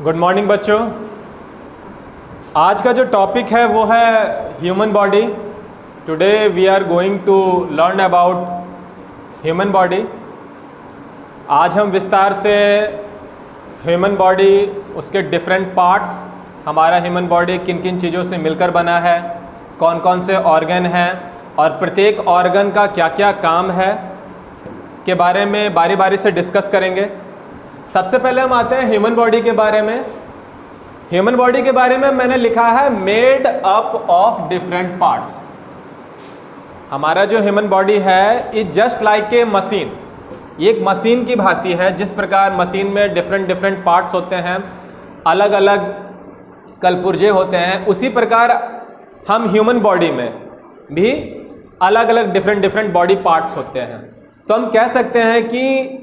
Good morning बच्चों। आज का जो टॉपिक है वो है human body. Today we are going to learn about human body. आज हम विस्तार से ह्यूमन बॉडी, उसके डिफरेंट पार्ट्स, हमारा ह्यूमन बॉडी किन किन चीज़ों से मिलकर बना है, कौन कौन से ऑर्गन हैं और प्रत्येक ऑर्गन का क्या क्या काम है के बारे में बारी बारी से डिस्कस करेंगे। सबसे पहले हम आते हैं ह्यूमन बॉडी के बारे में। ह्यूमन बॉडी के बारे में मैंने लिखा है made up of different parts. हमारा जो ह्यूमन बॉडी है is just like a machine. ये एक मशीन की भांति है। जिस प्रकार मशीन में डिफरेंट पार्ट्स होते हैं, अलग अलग कलपुर्जे होते हैं, उसी प्रकार हम ह्यूमन बॉडी में भी अलग अलग डिफरेंट बॉडी पार्ट्स होते हैं। तो हम कह सकते हैं कि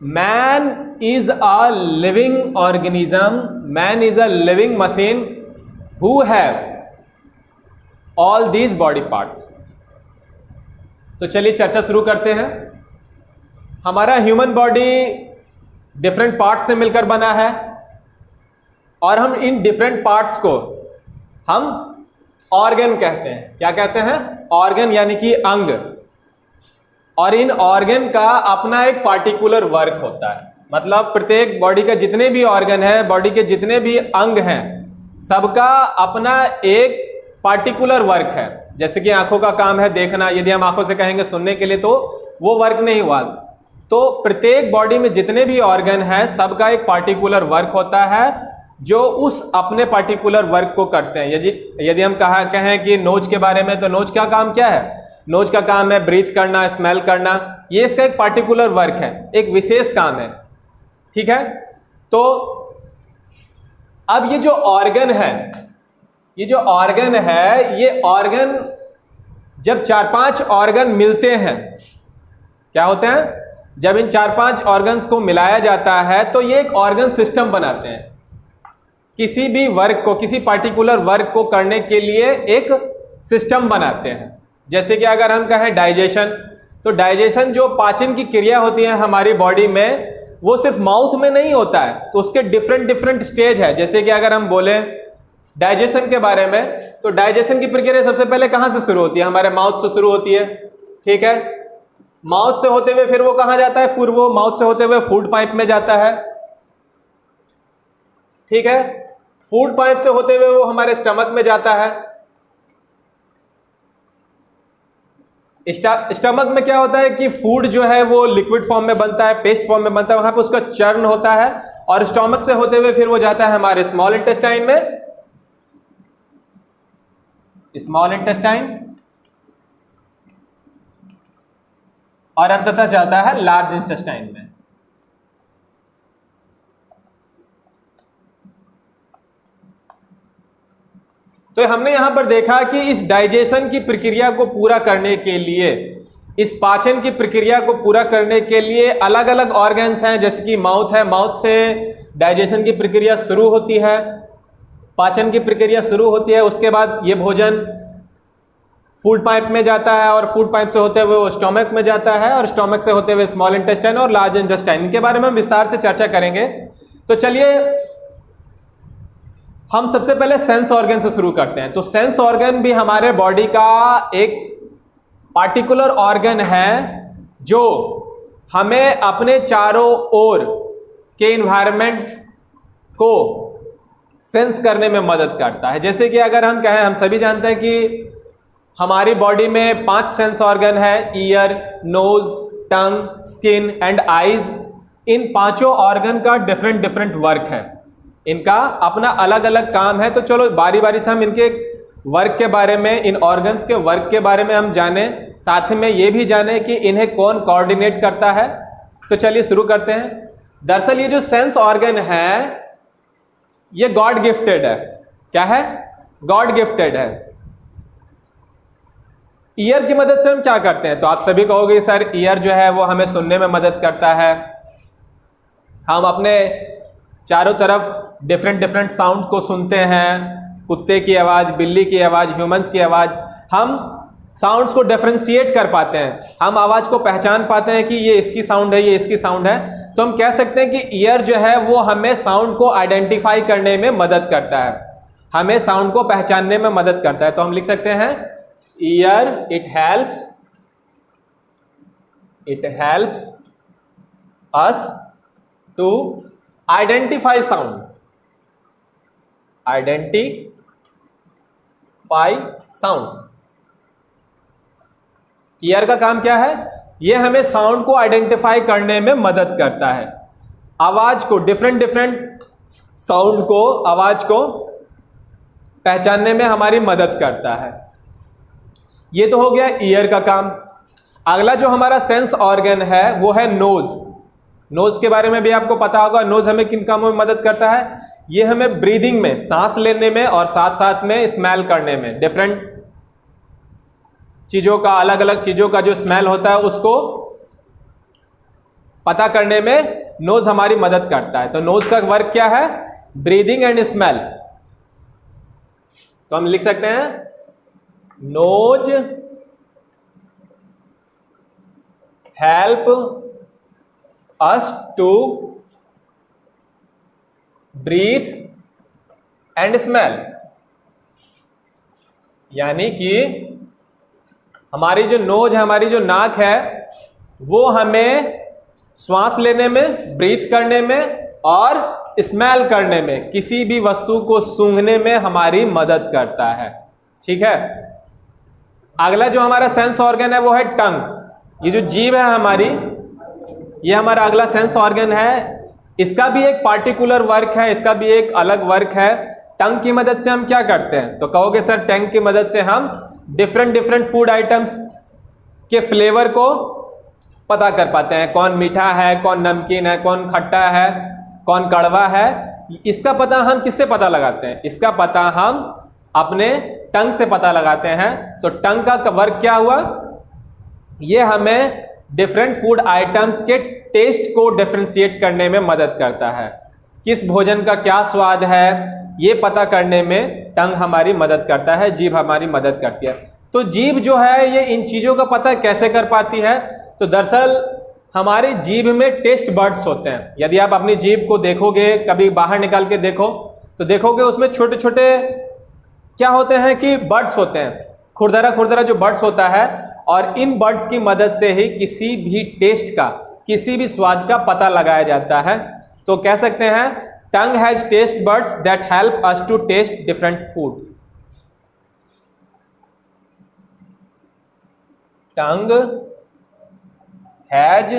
man is a living organism, man is a living machine who have all these body parts. तो चलिए चर्चा शुरू करते हैं। हमारा ह्यूमन बॉडी डिफरेंट पार्ट्स से मिलकर बना है और हम इन डिफरेंट पार्ट्स को हम ऑर्गन कहते हैं। क्या कहते हैं? ऑर्गन, यानी कि अंग। और इन ऑर्गन का अपना एक पार्टिकुलर वर्क होता है। मतलब प्रत्येक बॉडी के जितने भी ऑर्गन है, बॉडी के जितने भी अंग हैं, सबका अपना एक पार्टिकुलर वर्क है। जैसे कि आंखों का काम है देखना, यदि हम आंखों से कहेंगे सुनने के लिए तो वो वर्क नहीं हुआ। तो प्रत्येक बॉडी में जितने भी ऑर्गन है सबका एक पार्टिकुलर वर्क होता है जो उस अपने पार्टिकुलर वर्क को करते हैं। यदि हम कहें कि नोज के बारे में, तो नोज का काम क्या है? नोज का काम है ब्रीथ करना, स्मेल करना। ये इसका एक पार्टिकुलर वर्क है, एक विशेष काम है। ठीक है। तो अब ये जो ऑर्गन है, ये ऑर्गन जब 4-5 ऑर्गन मिलते हैं, क्या होते हैं? जब इन 4-5 ऑर्गन्स को मिलाया जाता है तो ये एक ऑर्गन सिस्टम बनाते हैं। किसी भी वर्क को, किसी पार्टिकुलर वर्क को करने के लिए एक सिस्टम बनाते हैं। जैसे कि अगर हम कहें डाइजेशन, तो डाइजेशन जो पाचन की क्रिया होती है हमारी बॉडी में, वो सिर्फ माउथ में नहीं होता है, तो उसके डिफरेंट स्टेज है। जैसे कि अगर हम बोले डाइजेशन के बारे में, तो डाइजेशन की प्रक्रिया सबसे पहले कहाँ से शुरू होती है? हमारे माउथ से शुरू होती है। ठीक है। माउथ से होते हुए फिर वो कहाँ जाता है? फिर वो माउथ से होते हुए फूड पाइप में जाता है। ठीक है। फूड पाइप से होते हुए वो हमारे स्टमक में जाता है। स्टमक में क्या होता है कि फूड जो है वो लिक्विड फॉर्म में बनता है, पेस्ट फॉर्म में बनता है, वहां पे उसका चर्न होता है। और स्टमक से होते हुए फिर वो जाता है हमारे स्मॉल इंटेस्टाइन में, स्मॉल इंटेस्टाइन, और अंततः जाता है लार्ज इंटेस्टाइन में। तो हमने यहां पर देखा कि इस डाइजेशन की प्रक्रिया को पूरा करने के लिए, इस पाचन की प्रक्रिया को पूरा करने के लिए अलग अलग ऑर्गन्स हैं। जैसे कि माउथ है, माउथ से डाइजेशन की प्रक्रिया शुरू होती है, पाचन की प्रक्रिया शुरू होती है। उसके बाद ये भोजन फूड पाइप में जाता है और फूड पाइप से होते हुए वो स्टोमक में जाता है और स्टोमक से होते हुए स्मॉल इंटेस्टाइन और लार्ज इंटेस्टाइन। इनके बारे में हम विस्तार से चर्चा करेंगे। तो चलिए हम सबसे पहले सेंस ऑर्गन से शुरू करते हैं। तो सेंस ऑर्गन भी हमारे बॉडी का एक पार्टिकुलर ऑर्गन है जो हमें अपने चारों ओर के इन्वायरमेंट को सेंस करने में मदद करता है। जैसे कि अगर हम कहें, हम सभी जानते हैं कि हमारी बॉडी में 5 सेंस ऑर्गन है: ear, nose, tongue, skin and eyes. इन पांचों ऑर्गन का डिफरेंट वर्क है, इनका अपना अलग अलग काम है। तो चलो बारी बारी से हम इनके वर्क के बारे में, इन ऑर्गन्स के वर्क के बारे में हम जाने, साथ में ये भी जाने कि इन्हें कौन कोऑर्डिनेट करता है। तो चलिए शुरू करते हैं। दरअसल ये जो सेंस ऑर्गन है ये गॉड गिफ्टेड है। क्या है? गॉड गिफ्टेड है। ईयर की मदद से हम क्या करते हैं? तो आप सभी कहोगे सर ईयर जो है वो हमें सुनने में मदद करता है। हम अपने चारों तरफ डिफरेंट साउंड को सुनते हैं, कुत्ते की आवाज़, बिल्ली की आवाज़, ह्यूमंस की आवाज़। हम साउंड्स को डिफरेंशिएट कर पाते हैं, हम आवाज़ को पहचान पाते हैं कि ये इसकी साउंड है, ये इसकी साउंड है। तो हम कह सकते हैं कि ईयर जो है वो हमें साउंड को आइडेंटिफाई करने में मदद करता है, हमें साउंड को पहचानने में मदद करता है। तो हम लिख सकते हैं ear it helps us to identify sound, ear का काम क्या है? ये हमें साउंड को आइडेंटिफाई करने में मदद करता है, आवाज को, डिफरेंट साउंड को, आवाज को पहचानने में हमारी मदद करता है। ये तो हो गया ईयर का काम। अगला जो हमारा सेंस ऑर्गन है वो है नोज के बारे में भी आपको पता होगा। नोज हमें किन कामों में मदद करता है? ये हमें ब्रीदिंग में, सांस लेने में, और साथ साथ में स्मेल करने में, डिफरेंट चीजों का, अलग अलग चीजों का जो स्मेल होता है उसको पता करने में नोज हमारी मदद करता है। तो नोज का वर्क क्या है? Breathing and smell. तो हम लिख सकते हैं nose help us to breathe and smell, यानी कि हमारी जो नोज है, हमारी जो नाक है, वो हमें श्वास लेने में, ब्रीथ करने में और स्मेल करने में, किसी भी वस्तु को सूंघने में हमारी मदद करता है। ठीक है। अगला जो हमारा सेंस ऑर्गन है वो है टंग। ये जो जीभ है हमारी, ये हमारा अगला सेंस ऑर्गन है। इसका भी एक पार्टिकुलर वर्क है, इसका भी एक अलग वर्क है। टंग की मदद से हम क्या करते हैं? तो कहोगे सर टंग की मदद से हम डिफरेंट फूड आइटम्स के फ्लेवर को पता कर पाते हैं। कौन मीठा है, कौन नमकीन है, कौन खट्टा है, कौन कड़वा है। इसका पता हम किससे पता लगाते हैं? इसका पता हम अपने टंग से पता लगाते हैं। तो टंग का वर्क क्या हुआ? ये हमें डिफरेंट फूड आइटम्स के टेस्ट को डिफरेंशिएट करने में मदद करता है। किस भोजन का क्या स्वाद है ये पता करने में टंग हमारी मदद करता है, जीभ हमारी मदद करती है। तो जीभ जो है ये इन चीज़ों का पता कैसे कर पाती है? तो दरअसल हमारी जीभ में टेस्ट बर्ड्स होते हैं। यदि आप अपनी जीभ को देखोगे, कभी बाहर निकाल के देखो तो देखोगे उसमें छोटे छोटे क्या होते हैं कि बर्ड्स होते हैं, खुरदरा जो बर्ड्स होता है। और इन बर्ड्स की मदद से ही किसी भी टेस्ट का, किसी भी स्वाद का पता लगाया जाता है। तो कह सकते हैं tongue has taste buds that help us to taste different food. Tongue has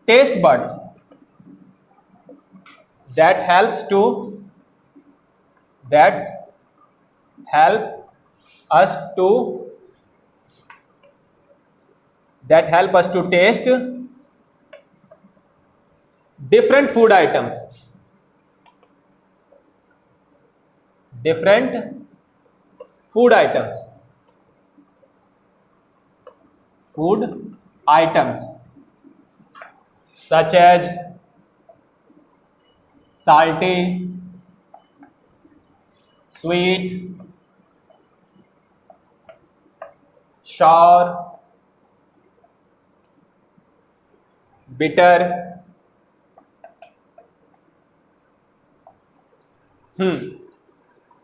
taste buds that help us to taste different food items, such as salty, sweet, sour, bitter।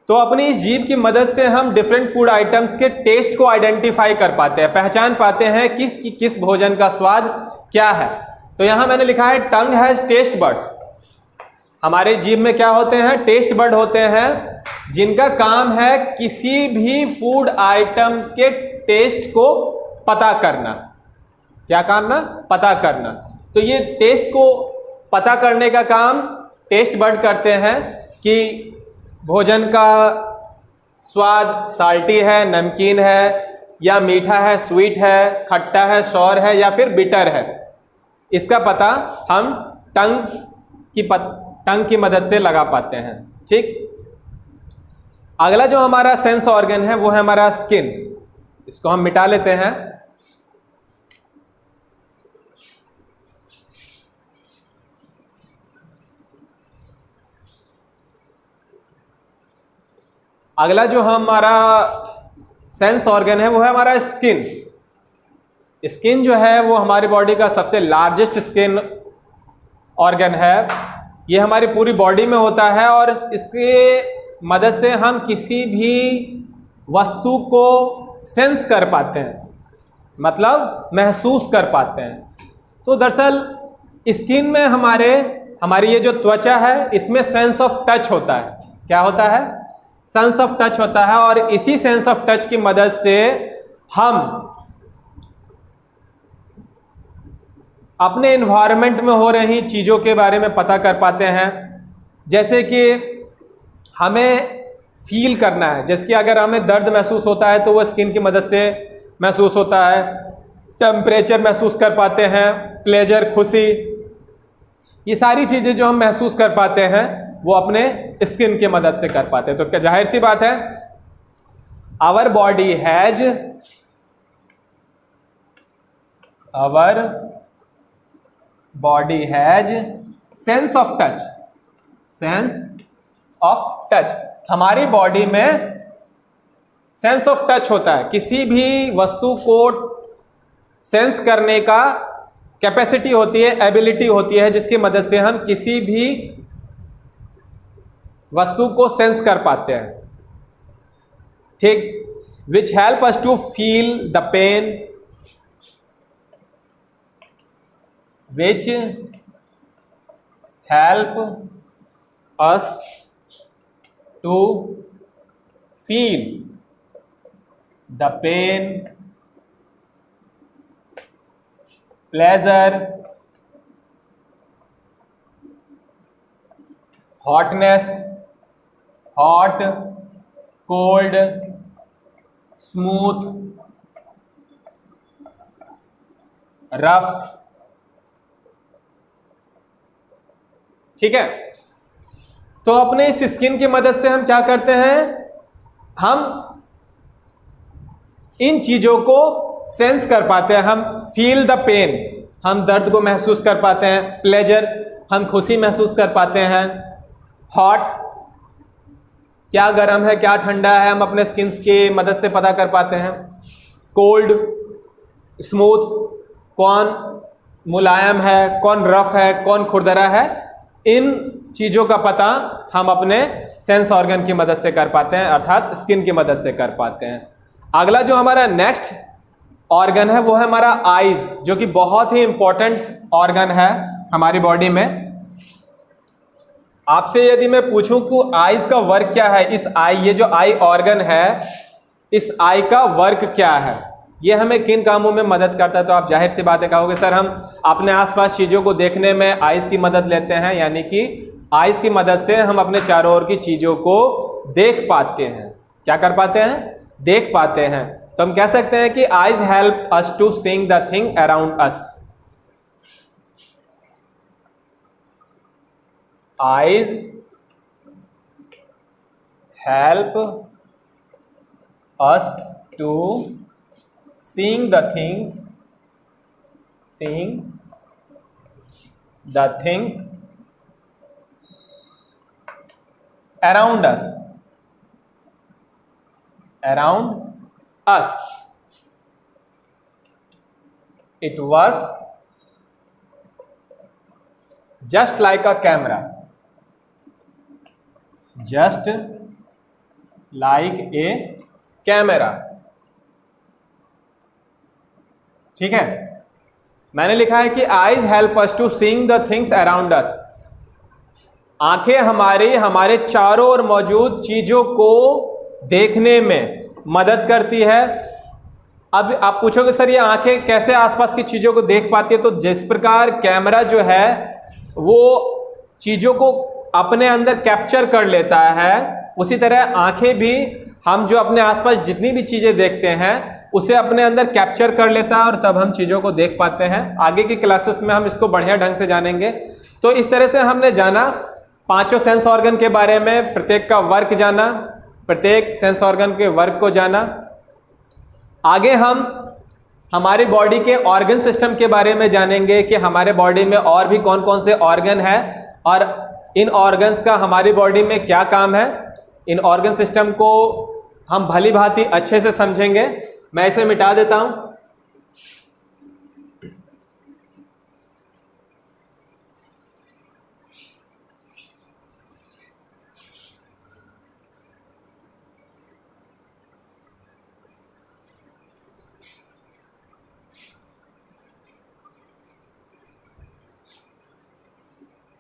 तो अपनी इस जीभ की मदद से हम डिफरेंट फूड आइटम्स के test को आइडेंटिफाई कर पाते हैं, पहचान पाते हैं कि किस भोजन का स्वाद क्या है। तो यहां मैंने लिखा है टंग हैज टेस्ट बर्ड्स। हमारे जीभ में क्या होते हैं? टेस्ट बर्ड होते हैं, जिनका काम है किसी भी फूड आइटम के टेस्ट को पता करना। क्या काम ना? पता करना। तो ये टेस्ट को पता करने का काम टेस्ट बर्ड करते हैं कि भोजन का स्वाद साल्टी है, नमकीन है, या मीठा है, स्वीट है, खट्टा है, सौर है, या फिर बिटर है। इसका पता हम टंग की मदद से लगा पाते हैं। ठीक। अगला जो हमारा सेंस ऑर्गन है वो है हमारा स्किन। इसको हम मिटा लेते हैं। अगला जो हमारा सेंस ऑर्गन है वो है हमारा स्किन। स्किन जो है वो हमारी बॉडी का सबसे लार्जेस्ट स्किन ऑर्गन है। ये हमारी पूरी बॉडी में होता है और इसके मदद से हम किसी भी वस्तु को सेंस कर पाते हैं, मतलब महसूस कर पाते हैं। तो दरअसल स्किन में हमारी ये जो त्वचा है इसमें सेंस ऑफ टच होता है। क्या होता है? सेंस ऑफ टच होता है। और इसी सेंस ऑफ टच की मदद से हम अपने एनवायरनमेंट में हो रही चीज़ों के बारे में पता कर पाते हैं। जैसे कि हमें फील करना है, जैसे कि अगर हमें दर्द महसूस होता है तो वो स्किन की मदद से महसूस होता है। टेम्परेचर महसूस कर पाते हैं, प्लेजर, खुशी, ये सारी चीज़ें जो हम महसूस कर पाते हैं वो अपने स्किन की मदद से कर पाते हैं। तो क्या जाहिर सी बात है, our body has sense of touch. Sense of touch, हमारी बॉडी में सेंस ऑफ टच होता है। किसी भी वस्तु को सेंस करने का कैपेसिटी होती है, एबिलिटी होती है, जिसकी मदद से हम किसी भी वस्तु को सेंस कर पाते हैं। ठीक, which help us to feel the pain, which help us to feel the pain, pleasure, hotness, hot, cold, smooth, rough. ठीक है, तो अपने इस स्किन की मदद से हम क्या करते हैं, हम इन चीजों को सेंस कर पाते हैं। हम फील द पेन, हम दर्द को महसूस कर पाते हैं। प्लेजर, हम खुशी महसूस कर पाते हैं। हॉट, क्या गर्म है क्या ठंडा है, हम अपने स्किन की मदद से पता कर पाते हैं। कोल्ड, स्मूथ, कौन मुलायम है, कौन रफ है, कौन खुरदरा है, इन चीज़ों का पता हम अपने सेंस ऑर्गन की मदद से कर पाते हैं, अर्थात स्किन की मदद से कर पाते हैं। अगला जो हमारा नेक्स्ट ऑर्गन है वो है हमारा आईज, जो कि बहुत ही इंपॉर्टेंट ऑर्गन है हमारी बॉडी में। आपसे यदि मैं पूछूं कि आईज का वर्क क्या है, ये जो आई ऑर्गन है, इस आई का वर्क क्या है, ये हमें किन कामों में मदद करता है, तो आप जाहिर सी बात है कहोगे सर हम अपने आसपास चीज़ों को देखने में आइज़ की मदद लेते हैं, यानी कि आइज़ की मदद से हम अपने चारों ओर की चीज़ों को देख पाते हैं। क्या कर पाते हैं? देख पाते हैं। तो हम कह सकते हैं कि eyes help us to seeing the thing around us. Eyes help us to seeing the thing around us, it works just like a camera, just like a camera। ठीक है, मैंने लिखा है कि eyes help us to seeing the things around us. आंखें हमारे चारों ओर मौजूद चीजों को देखने में मदद करती है। अब आप पूछोगे सर ये आंखें कैसे आसपास की चीजों को देख पाती है, तो जिस प्रकार कैमरा जो है वो चीजों को अपने अंदर कैप्चर कर लेता है, उसी तरह आंखें भी हम जो अपने आसपास जितनी भी चीजें देखते हैं उसे अपने अंदर कैप्चर कर लेता है और तब हम चीज़ों को देख पाते हैं। आगे की क्लासेस में हम इसको बढ़िया ढंग से जानेंगे। तो इस तरह से हमने जाना पांचों सेंस ऑर्गन के बारे में, प्रत्येक का वर्क जाना, प्रत्येक सेंस ऑर्गन के वर्क को जाना। आगे हम हमारी बॉडी के ऑर्गन सिस्टम के बारे में जानेंगे कि हमारे बॉडी में और भी कौन कौन से ऑर्गन है और इन ऑर्गन्स का हमारी बॉडी में क्या काम है। इन ऑर्गन सिस्टम को हम भली भांति अच्छे से समझेंगे। मैं इसे मिटा देता हूं।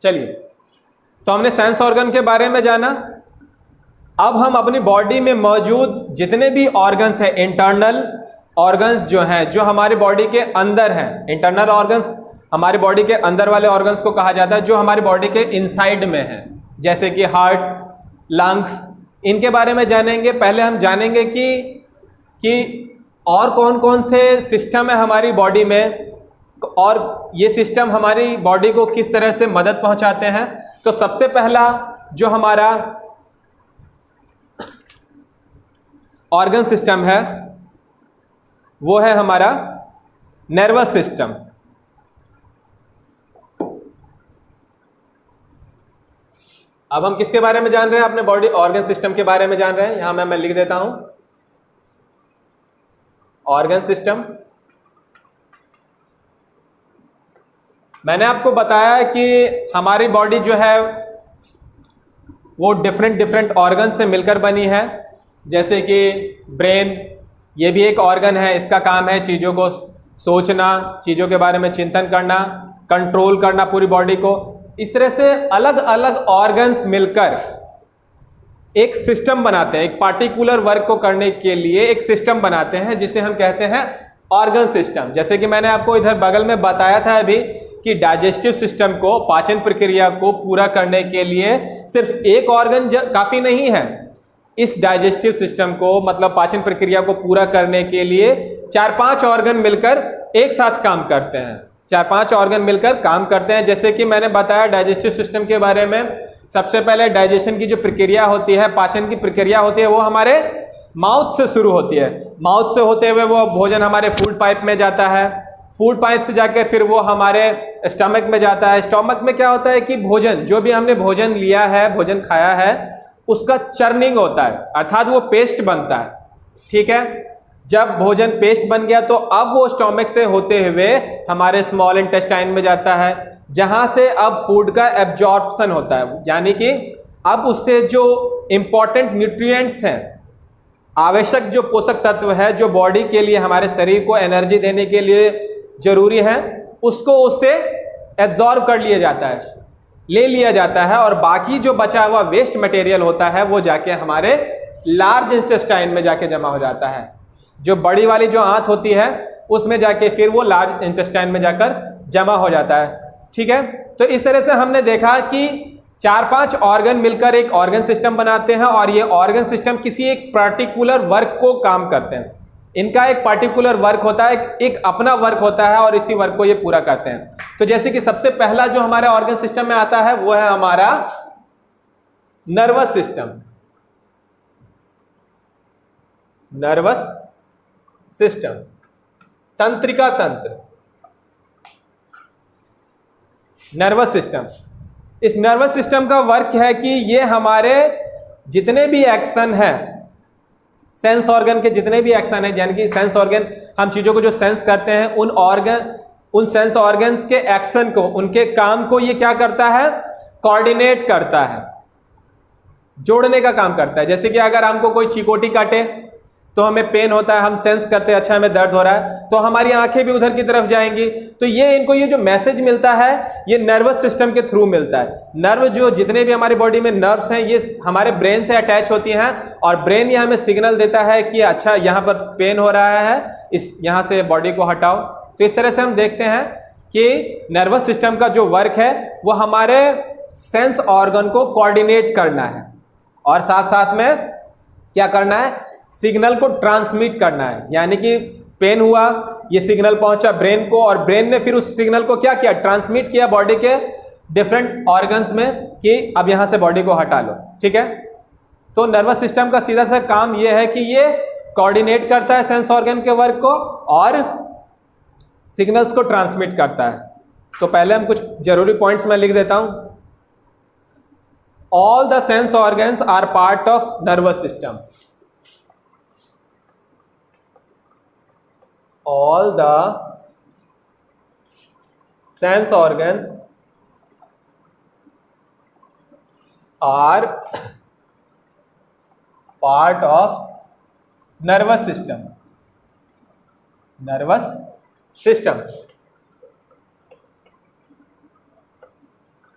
चलिए, तो हमने सेंस ऑर्गन के बारे में जाना। अब हम अपनी बॉडी में मौजूद जितने भी ऑर्गन्स हैं, इंटरनल ऑर्गन्स जो हैं, जो हमारी बॉडी के अंदर हैं, इंटरनल ऑर्गन्स हमारी बॉडी के अंदर वाले ऑर्गन्स को कहा जाता है, जो हमारी बॉडी के इनसाइड में हैं, जैसे कि हार्ट, लंग्स, इनके बारे में जानेंगे। पहले हम जानेंगे कि और कौन कौन से सिस्टम है हमारी बॉडी में, और ये सिस्टम हमारी बॉडी को किस तरह से मदद पहुंचाते हैं। तो सबसे पहला जो हमारा ऑर्गन सिस्टम है वो है हमारा नर्वस सिस्टम। अब हम किसके बारे में जान रहे हैं? अपने बॉडी ऑर्गन सिस्टम के बारे में जान रहे हैं। यहां मैं लिख देता हूं ऑर्गन सिस्टम। मैंने आपको बताया कि हमारी बॉडी जो है वो डिफरेंट ऑर्गन से मिलकर बनी है, जैसे कि ब्रेन, ये भी एक ऑर्गन है। इसका काम है चीज़ों को सोचना, चीज़ों के बारे में चिंतन करना, कंट्रोल करना पूरी बॉडी को। इस तरह से अलग अलग ऑर्गन्स मिलकर एक सिस्टम बनाते हैं, एक पार्टिकुलर वर्क को करने के लिए एक सिस्टम बनाते हैं, जिसे हम कहते हैं ऑर्गन सिस्टम। जैसे कि मैंने आपको इधर बगल में बताया था अभी कि डाइजेस्टिव सिस्टम को, पाचन प्रक्रिया को पूरा करने के लिए सिर्फ एक ऑर्गन काफ़ी नहीं है। इस डाइजेस्टिव सिस्टम को, मतलब पाचन प्रक्रिया को पूरा करने के लिए 4-5 ऑर्गन मिलकर एक साथ काम करते हैं, 4-5 ऑर्गन मिलकर काम करते हैं। जैसे कि मैंने बताया डाइजेस्टिव सिस्टम के बारे में, सबसे पहले डाइजेशन की जो प्रक्रिया होती है, पाचन की प्रक्रिया होती है, वो हमारे माउथ से शुरू होती है। माउथ से होते हुए वो भोजन हमारे फूड पाइप में जाता है, फूड पाइप से जाकर फिर वो हमारे स्टमक में जाता है। स्टमक में क्या होता है कि भोजन, जो भी हमने भोजन लिया है, भोजन खाया है, उसका चर्निंग होता है, अर्थात वो पेस्ट बनता है। ठीक है, जब भोजन पेस्ट बन गया तो अब वो स्टमक से होते हुए हमारे स्मॉल इंटेस्टाइन में जाता है, जहां से अब फूड का एब्जॉर्प्शन होता है, यानी कि अब उससे जो इंपॉर्टेंट न्यूट्रिएंट्स हैं, आवश्यक जो पोषक तत्व है जो बॉडी के लिए, हमारे शरीर को एनर्जी देने के लिए जरूरी है, उसको उससे एब्जॉर्ब कर लिया जाता है, ले लिया जाता है। और बाकी जो बचा हुआ वेस्ट मटेरियल होता है वो जाके हमारे लार्ज इंटेस्टाइन में जाके जमा हो जाता है। जो बड़ी वाली जो आंत होती है उसमें जाके फिर वो लार्ज इंटेस्टाइन में जाकर जमा हो जाता है। ठीक है, तो इस तरह से हमने देखा कि 4-5 ऑर्गन मिलकर एक ऑर्गन सिस्टम बनाते हैं, और ये ऑर्गन सिस्टम किसी एक पर्टिकुलर वर्क को काम करते हैं। इनका एक पर्टिकुलर वर्क होता है, एक अपना वर्क होता है, और इसी वर्क को ये पूरा करते हैं। तो जैसे कि सबसे पहला जो हमारे ऑर्गन सिस्टम में आता है वो है हमारा नर्वस सिस्टम। नर्वस सिस्टम, तंत्रिका तंत्र, नर्वस सिस्टम। इस नर्वस सिस्टम का वर्क है कि ये हमारे जितने भी एक्शन हैं, सेंस ऑर्गन के जितने भी एक्शन हैं, यानी कि सेंस ऑर्गन, हम चीज़ों को जो सेंस करते हैं, उन सेंस ऑर्गन्स के एक्शन को, उनके काम को ये क्या करता है? कोऑर्डिनेट करता है, जोड़ने का काम करता है। जैसे कि अगर हमको कोई चिकोटी काटे तो हमें पेन होता है, हम सेंस करते हैं अच्छा हमें दर्द हो रहा है, तो हमारी आंखें भी उधर की तरफ जाएंगी। तो ये इनको ये जो मैसेज मिलता है ये नर्वस सिस्टम के थ्रू मिलता है। नर्व जो जितने भी हमारी बॉडी में नर्व्स हैं ये हमारे ब्रेन से अटैच होती हैं, और ब्रेन ये हमें सिग्नल देता है कि अच्छा यहाँ पर पेन हो रहा है, इस यहाँ से बॉडी को हटाओ। तो इस तरह से हम देखते हैं कि नर्वस सिस्टम का जो वर्क है वो हमारे सेंस ऑर्गन को कोऑर्डिनेट करना है, और साथ साथ में क्या करना है? सिग्नल को ट्रांसमिट करना है। यानी कि पेन हुआ, ये सिग्नल पहुंचा ब्रेन को, और ब्रेन ने फिर उस सिग्नल को क्या किया? ट्रांसमिट किया बॉडी के डिफरेंट ऑर्गन्स में कि अब यहां से बॉडी को हटा लो। ठीक है, तो नर्वस सिस्टम का सीधा सा काम ये है कि ये कोऑर्डिनेट करता है सेंस ऑर्गन के वर्क को और सिग्नल्स को ट्रांसमिट करता है। तो पहले हम कुछ जरूरी पॉइंट्स में लिख देता हूं। All the sense organs are part of nervous system. All the sense organs are part of nervous system. Nervous system.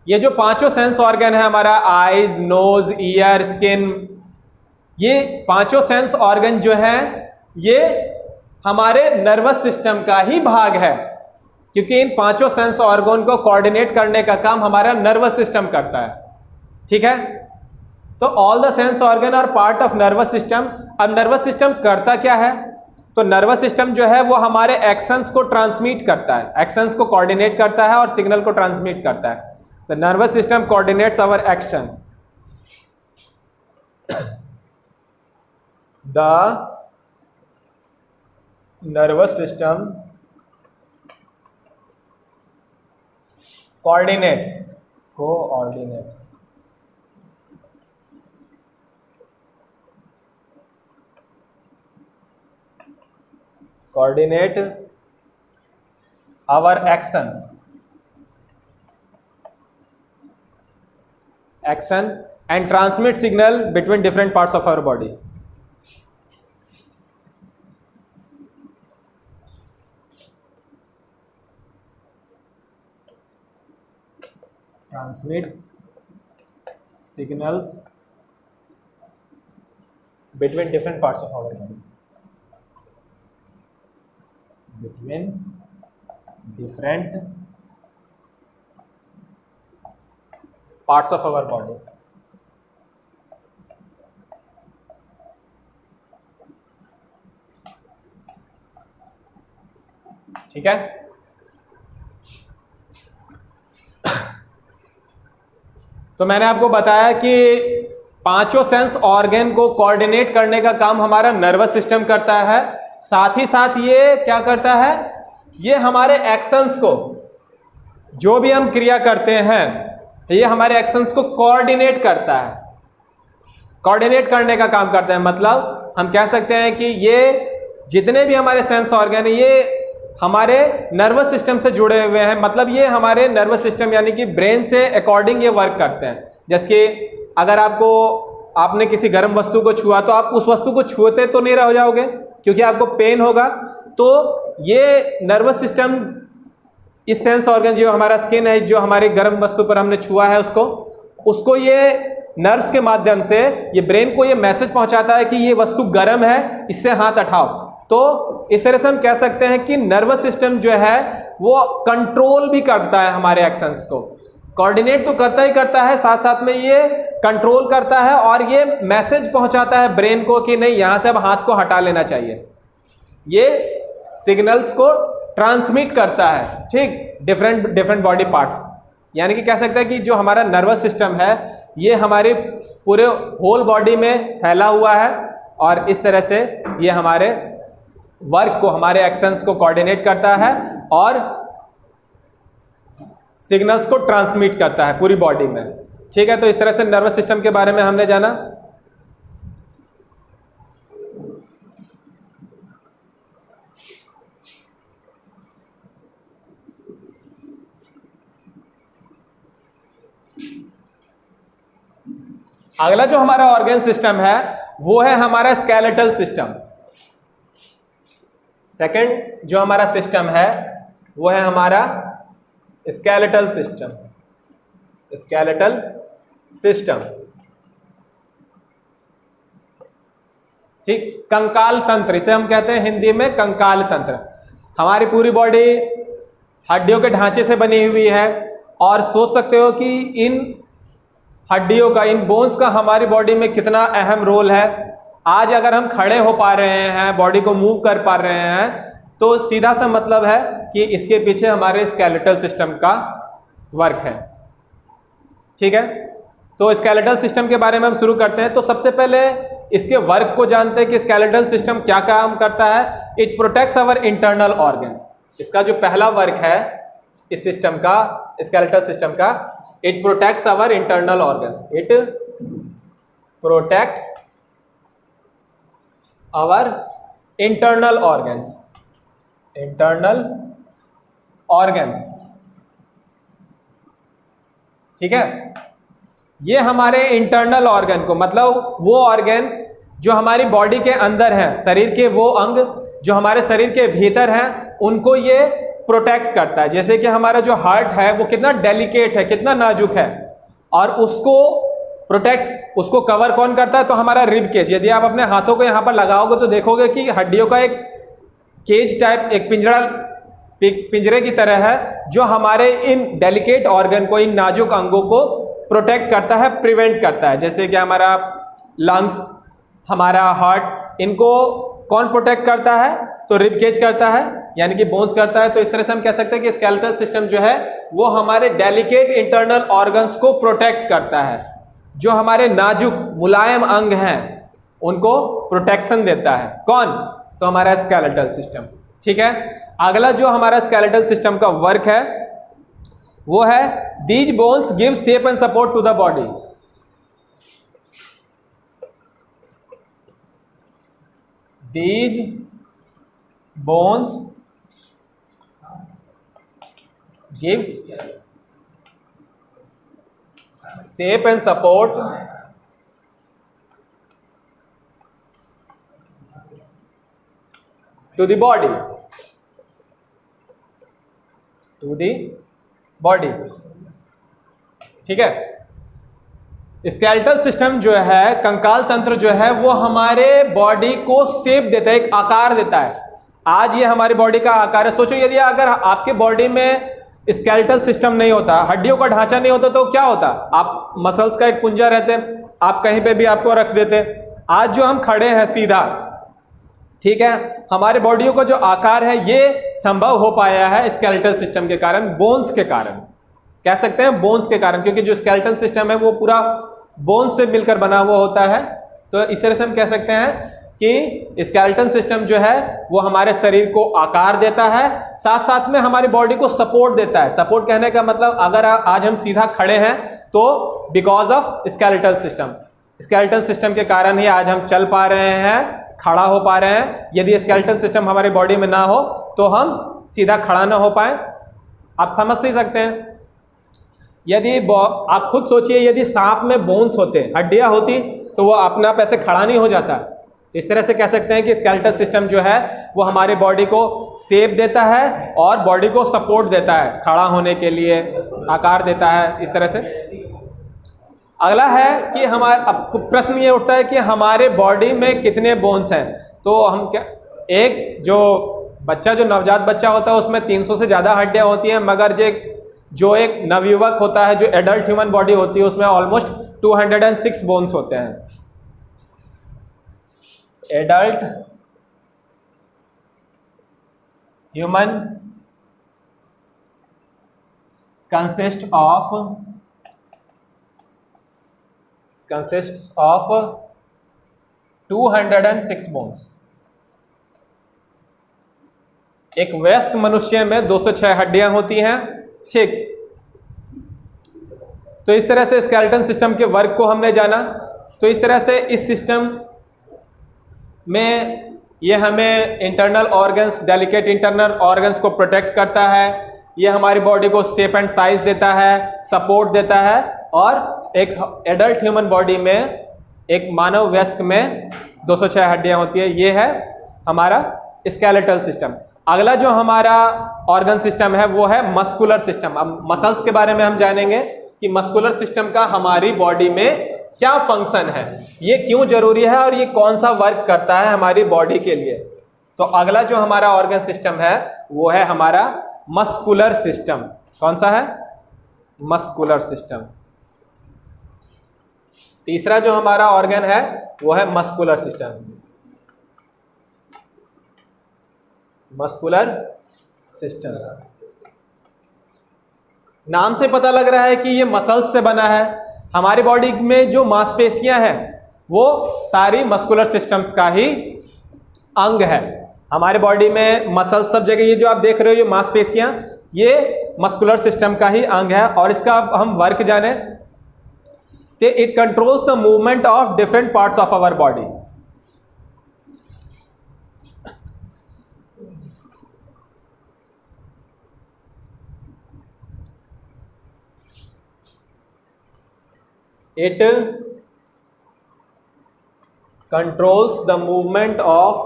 ये जो पांचों सेंस ऑर्गन है हमारा, आईज, नोज, ईयर, स्किन, ये पांचों सेंस ऑर्गन जो है ये हमारे नर्वस सिस्टम का ही भाग है, क्योंकि इन पांचों सेंस ऑर्गन को कोऑर्डिनेट करने का काम हमारा नर्वस सिस्टम करता है। ठीक है, तो all the sense organ are part of nervous system. अब नर्वस सिस्टम करता क्या है? तो नर्वस सिस्टम जो है वो हमारे एक्शंस को ट्रांसमिट करता है, एक्शंस को कोऑर्डिनेट करता है और सिग्नल को ट्रांसमिट करता है। The nervous system coordinates our action. The nervous system coordinate our action and transmit signal between different parts of our body. Transmit signals between different parts of our body. Between different parts of our body. ठीक है, तो मैंने आपको बताया कि पांचों sense organ को coordinate करने का काम हमारा नर्वस सिस्टम करता है। साथ ही साथ ये क्या करता है, ये हमारे एक्शंस को, जो भी हम क्रिया करते हैं, ये हमारे एक्शंस को कोऑर्डिनेट करता है, कोऑर्डिनेट करने का काम करता है। मतलब हम कह सकते हैं कि ये जितने भी हमारे सेंस ऑर्गन हैं ये हमारे नर्वस सिस्टम से जुड़े हुए हैं। मतलब ये हमारे नर्वस सिस्टम यानी कि ब्रेन से अकॉर्डिंग ये वर्क करते हैं। जैसे कि अगर आपने किसी गर्म वस्तु को छुआ तो आप उस वस्तु को छूते तो नहीं रह जाओगे, क्योंकि आपको पेन होगा। तो ये नर्वस सिस्टम, इस सेंस ऑर्गन जो हमारा स्किन है, जो हमारी गर्म वस्तु पर हमने छुआ है उसको ये नर्व्स के माध्यम से ये ब्रेन को ये मैसेज पहुंचाता है कि ये वस्तु गर्म है, इससे हाथ हटाओ। तो इस तरह से हम कह सकते हैं कि नर्वस सिस्टम जो है वो कंट्रोल भी करता है हमारे एक्शंस को। कोऑर्डिनेट तो करता ही करता है, साथ साथ में ये कंट्रोल करता है और ये मैसेज पहुंचाता है ब्रेन को कि नहीं, यहां से अब हाथ को हटा लेना चाहिए। ये सिग्नल्स को ट्रांसमिट करता है, ठीक, डिफरेंट बॉडी पार्ट्स। यानी कि कह सकते हैं कि जो हमारा नर्वस सिस्टम है ये हमारे पूरे होल बॉडी में फैला हुआ है और इस तरह से ये हमारे वर्क को, हमारे एक्शंस को कोऑर्डिनेट करता है और सिग्नल्स को ट्रांसमिट करता है पूरी बॉडी में। ठीक है, तो इस तरह से नर्वस सिस्टम के बारे में हमने जाना। अगला जो हमारा ऑर्गन सिस्टम है वो है हमारा स्केलेटल सिस्टम। सेकंड जो हमारा सिस्टम है वो है हमारा स्केलेटल सिस्टम। स्केलेटल सिस्टम, ठीक, कंकाल तंत्र, इसे हम कहते हैं हिंदी में कंकाल तंत्र। हमारी पूरी बॉडी हड्डियों के ढांचे से बनी हुई है और सोच सकते हो कि इन हड्डियों का, इन बोन्स का हमारी बॉडी में कितना अहम रोल है। आज अगर हम खड़े हो पा रहे हैं, बॉडी को मूव कर पा रहे हैं, तो सीधा सा मतलब है कि इसके पीछे हमारे स्केलेटल सिस्टम का वर्क है। ठीक है, तो स्केलेटल सिस्टम के बारे में हम शुरू करते हैं। तो सबसे पहले इसके वर्क को जानते हैं कि स्केलेटल सिस्टम क्या काम करता है। It protects our internal organs. इसका जो पहला वर्क है इस सिस्टम का, स्केलेटल सिस्टम का, it protects our internal organs. It protects our internal organs. Internal organs, ठीक है, ये हमारे इंटरनल ऑर्गन को, मतलब वो ऑर्गन जो हमारी बॉडी के अंदर है, शरीर के वो अंग जो हमारे शरीर के भीतर हैं, उनको ये प्रोटेक्ट करता है। जैसे कि हमारा जो हार्ट है वो कितना डेलिकेट है, कितना नाजुक है, और उसको प्रोटेक्ट, उसको कवर कौन करता है? तो हमारा रिब केज। यदि आप अपने हाथों को यहाँ पर लगाओगे तो देखोगे कि हड्डियों का एक केज टाइप, एक पिंजरे की तरह है, जो हमारे इन डेलिकेट ऑर्गन को, इन नाजुक अंगों को प्रोटेक्ट करता है, प्रिवेंट करता है। जैसे कि हमारा लंग्स, हमारा हार्ट, इनको कौन प्रोटेक्ट करता है? तो रिब केज करता है, यानी कि बोन्स करता है। तो इस तरह से हम कह सकते हैं कि स्केलेटल सिस्टम जो है वो हमारे डेलिकेट इंटरनल ऑर्गन्स को प्रोटेक्ट करता है, जो हमारे नाजुक मुलायम अंग हैं उनको प्रोटेक्शन देता है। कौन? तो हमारा स्केलेटल सिस्टम। ठीक है, अगला जो हमारा स्केलेटल सिस्टम का वर्क है वो है these bones give shape and support to the body. These bones gives shape and support to the body, ठीक है। स्केलेटल सिस्टम जो है, कंकाल तंत्र जो है, वो हमारे बॉडी को शेप देता है, एक आकार देता है। आज ये हमारी बॉडी का आकार है। सोचो यदि अगर आपके बॉडी में स्केलेटल सिस्टम नहीं होता, हड्डियों का ढांचा नहीं होता, तो क्या होता? आप मसल्स का एक पुंजा रहते, आप कहीं पे भी आपको रख देते। आज जो हम खड़े हैं सीधा, ठीक है, हमारे बॉडियों का जो आकार है ये संभव हो पाया है स्केलेटल सिस्टम के कारण, बोन्स के कारण, कह सकते हैं बोन्स के कारण, क्योंकि जो स्केलेटल सिस्टम है वो पूरा बोन्स से मिलकर बना हुआ होता है। तो इस तरह से हम कह सकते हैं कि स्केलेटल सिस्टम जो है वो हमारे शरीर को आकार देता है, साथ साथ में हमारी बॉडी को सपोर्ट देता है। सपोर्ट कहने का मतलब, अगर आज हम सीधा खड़े हैं तो because of skeletal system, skeletal system के कारण ही आज हम चल पा रहे हैं, खड़ा हो पा रहे हैं। यदि स्केलेटल सिस्टम हमारी बॉडी में ना हो तो हम सीधा खड़ा ना हो पाए। आप समझ नहीं सकते हैं। यदि आप खुद सोचिए, यदि सांप में बोन्स होते, हड्डियां होती, तो वो अपने आप ऐसे खड़ा नहीं हो जाता। इस तरह से कह सकते हैं कि स्केलेटल सिस्टम जो है वो हमारी बॉडी को शेप देता है और बॉडी को सपोर्ट देता है, खड़ा होने के लिए आकार देता है। इस तरह से अगला है कि हमारा, अब प्रश्न ये उठता है कि हमारे बॉडी में कितने बोन्स हैं। तो हम क्या, एक जो बच्चा, जो नवजात बच्चा होता है उसमें 300 से ज़्यादा हड्डियाँ होती हैं, मगर जो एक नवयुवक होता है, जो एडल्ट ह्यूमन बॉडी होती है, उसमें ऑलमोस्ट 206 बोन्स होते हैं। Adult human consist of 206 bones. एक वयस्क मनुष्य में 206 हड्डियां होती हैं। ठीक, तो इस तरह से स्केलेटल सिस्टम के वर्क को हमने जाना। तो इस तरह से इस सिस्टम में ये हमें internal organs, delicate internal organs को प्रोटेक्ट करता है, ये हमारी बॉडी को शेप एंड साइज देता है, सपोर्ट देता है, और एक एडल्ट ह्यूमन बॉडी में, एक मानव वयस्क में 206 हड्डियां होती है। ये है हमारा स्केलेटल सिस्टम। अगला जो हमारा ऑर्गन सिस्टम है वो है मस्कुलर सिस्टम। अब मसल्स के बारे में हम जानेंगे कि मस्कुलर सिस्टम का हमारी बॉडी में क्या फंक्शन है, ये क्यों जरूरी है और ये कौन सा वर्क करता है हमारी बॉडी के लिए। तो अगला जो हमारा ऑर्गन सिस्टम है वो है हमारा मस्कुलर सिस्टम। कौन सा है? Muscular system. तीसरा जो हमारा ऑर्गन है वो है मस्कुलर सिस्टम। मस्कुलर सिस्टम, नाम से पता लग रहा है कि ये मसल्स से बना है। हमारी बॉडी में जो मांसपेशियां हैं वो सारी मस्कुलर सिस्टम्स का ही अंग है। हमारे बॉडी में मसल्स सब जगह, ये जो आप देख रहे हो ये मांसपेशियां, ये मस्कुलर सिस्टम का ही अंग है। और इसका हम वर्क जाने, तो it controls the movement of different parts of our body. It controls the movement of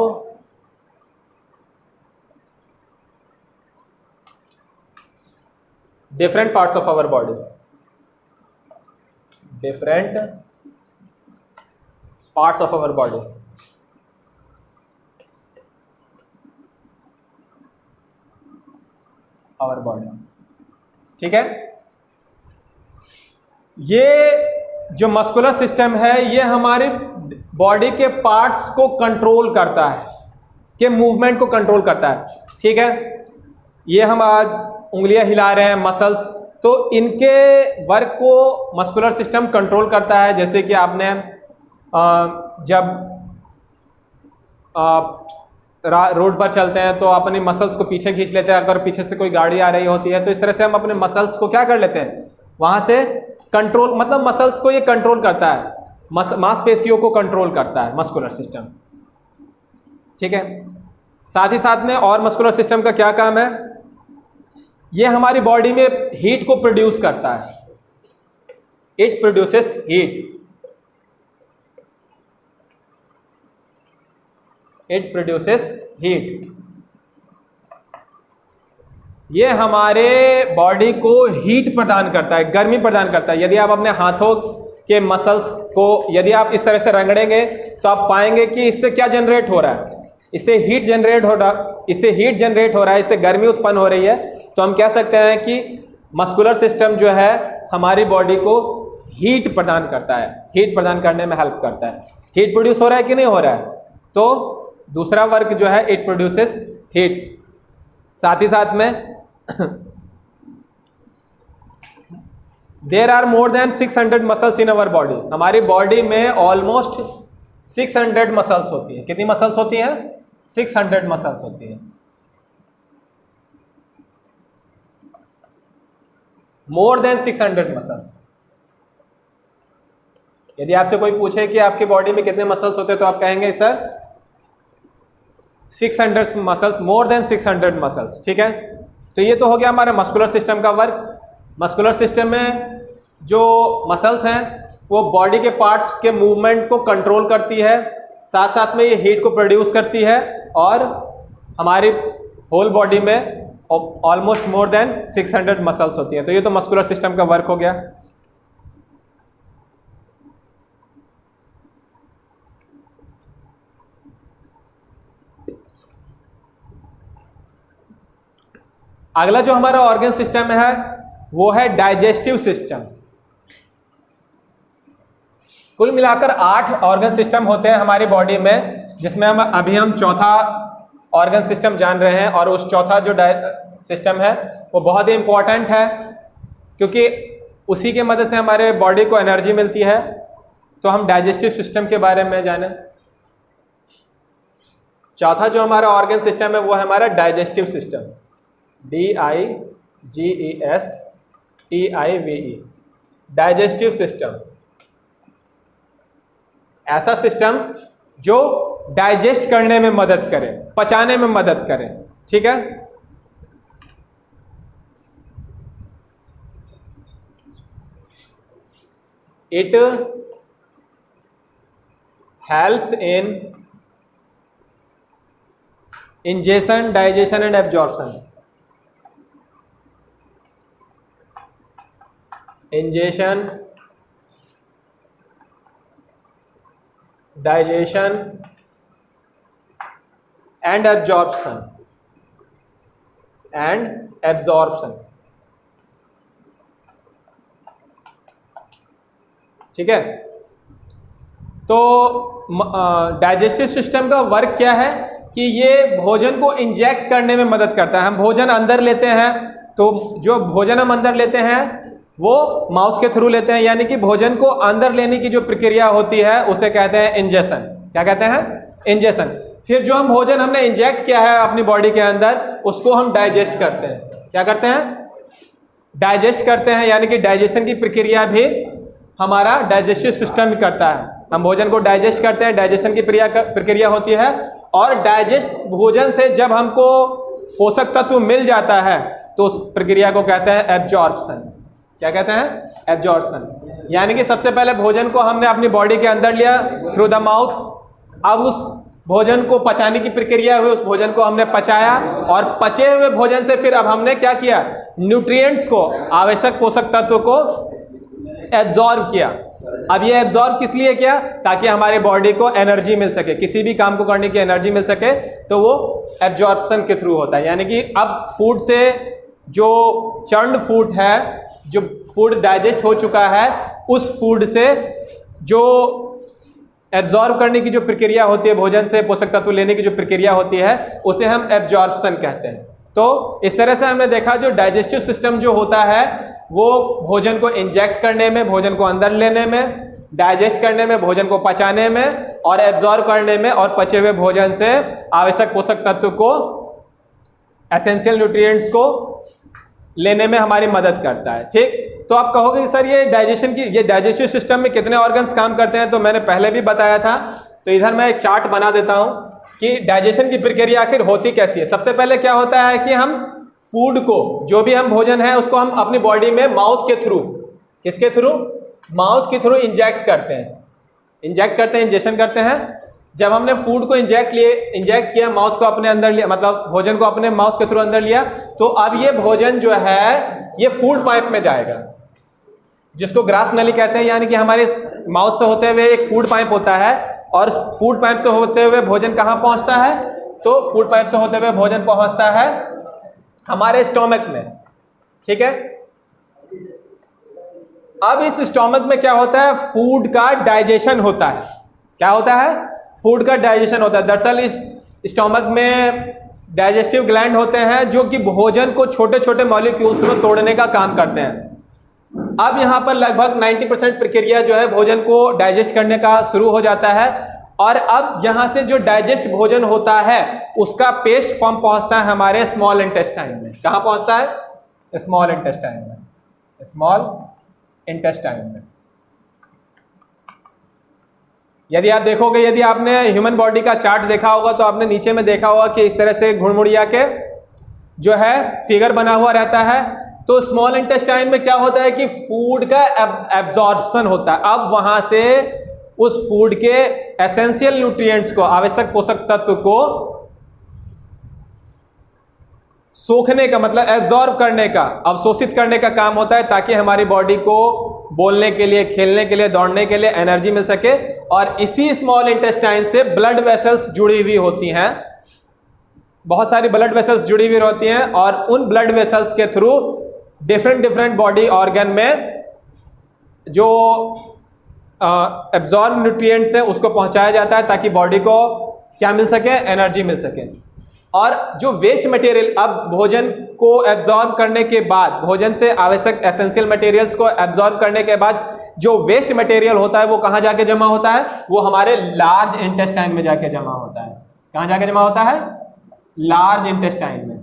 different parts of our body, different parts of our body. Our body, ठीक है। ये जो मस्कुलर सिस्टम है ये हमारे बॉडी के पार्ट्स को control करता है, के मूवमेंट को कंट्रोल करता है, ठीक है। ये हम आज उंगलियां हिला रहे हैं, मसल्स, तो इनके वर्क को मस्कुलर सिस्टम कंट्रोल करता है। जैसे कि आपने जब रोड पर चलते हैं तो अपनी मसल्स को पीछे खींच लेते हैं, अगर पीछे से कोई गाड़ी आ रही होती है तो इस तरह से हम अपने मसल्स को क्या कर लेते हैं, वहाँ से कंट्रोल, मतलब मसल्स को ये कंट्रोल करता है, मांसपेशियों को कंट्रोल करता है मस्कुलर सिस्टम, ठीक है। साथ ही साथ में और मस्कुलर सिस्टम का क्या काम है, ये हमारी बॉडी में हीट को प्रोड्यूस करता है, it produces heat, it produces heat. ये हमारे बॉडी को हीट प्रदान करता है, गर्मी प्रदान करता है। यदि आप अपने हाथों के मसल्स को यदि आप इस तरह से रगड़ेंगे तो आप पाएंगे कि इससे क्या जनरेट हो रहा है, इससे हीट जनरेट हो रहा है, इससे हीट जनरेट हो रहा है, इससे गर्मी उत्पन्न हो रही है। तो हम कह सकते हैं कि मस्कुलर सिस्टम जो है हमारी बॉडी को हीट प्रदान करता है, हीट प्रदान करने में हेल्प करता है। हीट प्रोड्यूस हो रहा है कि नहीं हो रहा है, तो दूसरा वर्क जो है इट प्रोड्यूसेस हीट। साथ ही साथ में there are more than 600 muscles in our body, हमारी बॉडी में ऑलमोस्ट 600 मसल्स होती है। कितनी मसल्स होती हैं, 600 मसल्स होती हैं, मोर देन 600 मसल्स। यदि आपसे कोई पूछे कि आपकी बॉडी में कितने मसल्स होते हैं तो आप कहेंगे सर 600 मसल्स, मोर देन 600 मसल्स, ठीक है। तो ये तो हो गया हमारा मस्कुलर सिस्टम का वर्क। मस्कुलर सिस्टम में जो मसल्स हैं वो बॉडी के पार्ट्स के मूवमेंट को कंट्रोल करती है, साथ साथ में ये हीट को प्रोड्यूस करती है, और हमारी होल बॉडी में ऑलमोस्ट मोर देन 600 मसल्स होती हैं। तो ये तो मस्कुलर सिस्टम का वर्क हो गया। अगला जो हमारा ऑर्गन सिस्टम है वो है डाइजेस्टिव सिस्टम। कुल मिलाकर 8 ऑर्गन सिस्टम होते हैं हमारी बॉडी में, जिसमें हम चौथा ऑर्गन सिस्टम जान रहे हैं। और उस चौथा जो सिस्टम है वो बहुत ही इंपॉर्टेंट है, क्योंकि उसी के मदद से हमारे बॉडी को एनर्जी मिलती है। तो हम डाइजेस्टिव सिस्टम के बारे में जानें। चौथा जो हमारा ऑर्गन सिस्टम है वो है हमारा digestive system, DIGESTIVE, digestive system. ऐसा सिस्टम जो डाइजेस्ट करने में मदद करे, पचाने में मदद करे, ठीक है। It helps in ingestion, digestion and absorption, ingestion, digestion and absorption, ठीक है। तो डाइजेस्टिव सिस्टम का वर्क क्या है कि ये भोजन को इंजेक्ट करने में मदद करता है। हम भोजन अंदर लेते हैं, तो जो भोजन हम अंदर लेते हैं वो माउथ के थ्रू लेते हैं, यानी कि भोजन को अंदर लेने की जो प्रक्रिया होती है उसे कहते हैं इंजेशन। क्या कहते हैं? इंजेशन। फिर जो हम भोजन हमने इंजेक्ट किया है अपनी बॉडी के अंदर, उसको हम डाइजेस्ट करते हैं। क्या करते हैं? डाइजेस्ट करते हैं, यानी कि डाइजेशन की प्रक्रिया भी हमारा डाइजेस्टिव सिस्टम करता है। हम भोजन को डाइजेस्ट करते हैं, डाइजेशन की प्रक्रिया होती है, और डाइजेस्ट भोजन से जब हमको पोषक तत्व मिल जाता है तो उस प्रक्रिया को कहते हैं एब्जॉर्प्शन। क्या कहते हैं? एब्जॉर्प्शन। यानी कि सबसे पहले भोजन को हमने अपनी बॉडी के अंदर लिया थ्रू द माउथ, अब उस भोजन को पचाने की प्रक्रिया हुई, उस भोजन को हमने पचाया और पचे हुए भोजन से फिर अब हमने क्या किया, न्यूट्रिएंट्स को, आवश्यक पोषक तत्व को एब्जॉर्ब किया। अब ये एब्जॉर्ब किस लिए किया, ताकि हमारे बॉडी को एनर्जी मिल सके, किसी भी काम को करने की एनर्जी मिल सके, तो वो एब्जॉर्प्शन के थ्रू होता है। यानी कि अब फूड से जो चर्न्ड फूड है, जो फूड डाइजेस्ट हो चुका है, उस फूड से जो एब्जॉर्ब करने की जो प्रक्रिया होती है, भोजन से पोषक तत्व लेने की जो प्रक्रिया होती है, उसे हम एब्जॉर्प्शन कहते हैं। तो इस तरह से हमने देखा जो डाइजेस्टिव सिस्टम जो होता है वो भोजन को इंजेक्ट करने में, भोजन को अंदर लेने में, डाइजेस्ट करने में, भोजन को पचाने में और एब्जॉर्ब करने में और पचे हुए भोजन से आवश्यक पोषक तत्व को, एसेंशियल न्यूट्रिएंट्स को लेने में हमारी मदद करता है। ठीक, तो आप कहोगे सर ये डाइजेस्टिव सिस्टम में कितने ऑर्गन्स काम करते हैं, तो मैंने पहले भी बताया था। तो इधर मैं एक चार्ट बना देता हूं कि डाइजेशन की प्रक्रिया आखिर होती कैसी है। सबसे पहले क्या होता है कि हम फूड को, जो भी हम भोजन है उसको हम अपनी बॉडी में माउथ के थ्रू, किसके थ्रू, माउथ के थ्रू इंजेक्ट करते हैं, इंजेक्शन करते हैं। जब हमने फूड को इंजेक्ट किया, माउथ को अपने अंदर लिया, मतलब भोजन को अपने माउथ के थ्रू अंदर लिया, तो अब ये भोजन जो है ये फूड पाइप में जाएगा, जिसको ग्रास नली कहते हैं। यानी कि हमारे माउथ से होते हुए एक फूड पाइप होता है और फूड पाइप से होते हुए भोजन कहाँ पहुंचता है, तो फूड पाइप से होते हुए भोजन पहुंचता है हमारे स्टोमक में। ठीक है, अब इस स्टोमक में क्या होता है, फूड का डाइजेशन होता है। क्या होता है, फूड का डाइजेशन होता है। दरअसल इस स्टोमक में डाइजेस्टिव ग्लैंड होते हैं जो कि भोजन को छोटे छोटे मॉलिक्यूल्स में तोड़ने का काम करते हैं। अब यहाँ पर लगभग 90% प्रक्रिया जो है भोजन को डाइजेस्ट करने का शुरू हो जाता है और अब यहाँ से जो डाइजेस्ट भोजन होता है उसका पेस्ट फॉर्म पहुँचता है हमारे स्मॉल इंटेस्टाइन में। कहाँ पहुँचता है, स्मॉल इंटेस्टाइन में, स्मॉल इंटेस्टाइन में। यदि आप देखोगे, यदि आपने ह्यूमन बॉडी का चार्ट देखा होगा तो आपने नीचे में देखा होगा कि इस तरह से घुड़मुड़िया के जो है फिगर बना हुआ रहता है। तो स्मॉल इंटेस्टाइन में क्या होता है कि फूड का एब्जॉर्प्शन होता है। अब वहां से उस फूड के एसेंशियल न्यूट्रिएंट्स को, आवश्यक पोषक तत्व को सोखने का, मतलब एब्जॉर्ब करने का, अवशोषित करने का काम होता है, ताकि हमारी बॉडी को बोलने के लिए, खेलने के लिए, दौड़ने के लिए एनर्जी मिल सके। और इसी स्मॉल इंटेस्टाइन से ब्लड वेसल्स जुड़ी हुई होती हैं, बहुत सारी ब्लड वेसल्स जुड़ी हुई होती हैं और उन ब्लड वेसल्स के थ्रू डिफरेंट बॉडी ऑर्गन में जो एब्जॉर्ब न्यूट्रिएंट्स है उसको पहुंचाया जाता है, ताकि बॉडी को क्या मिल सके, एनर्जी मिल सके। और जो वेस्ट मटेरियल, अब भोजन को एब्जॉर्ब करने के बाद, भोजन से आवश्यक एसेंशियल मटेरियल्स को एब्जॉर्ब करने के बाद जो वेस्ट मटेरियल होता है वो कहाँ जाके जमा होता है, वो हमारे लार्ज इंटेस्टाइन में जाके जमा होता है। कहाँ जाके जमा होता है, लार्ज इंटेस्टाइन में।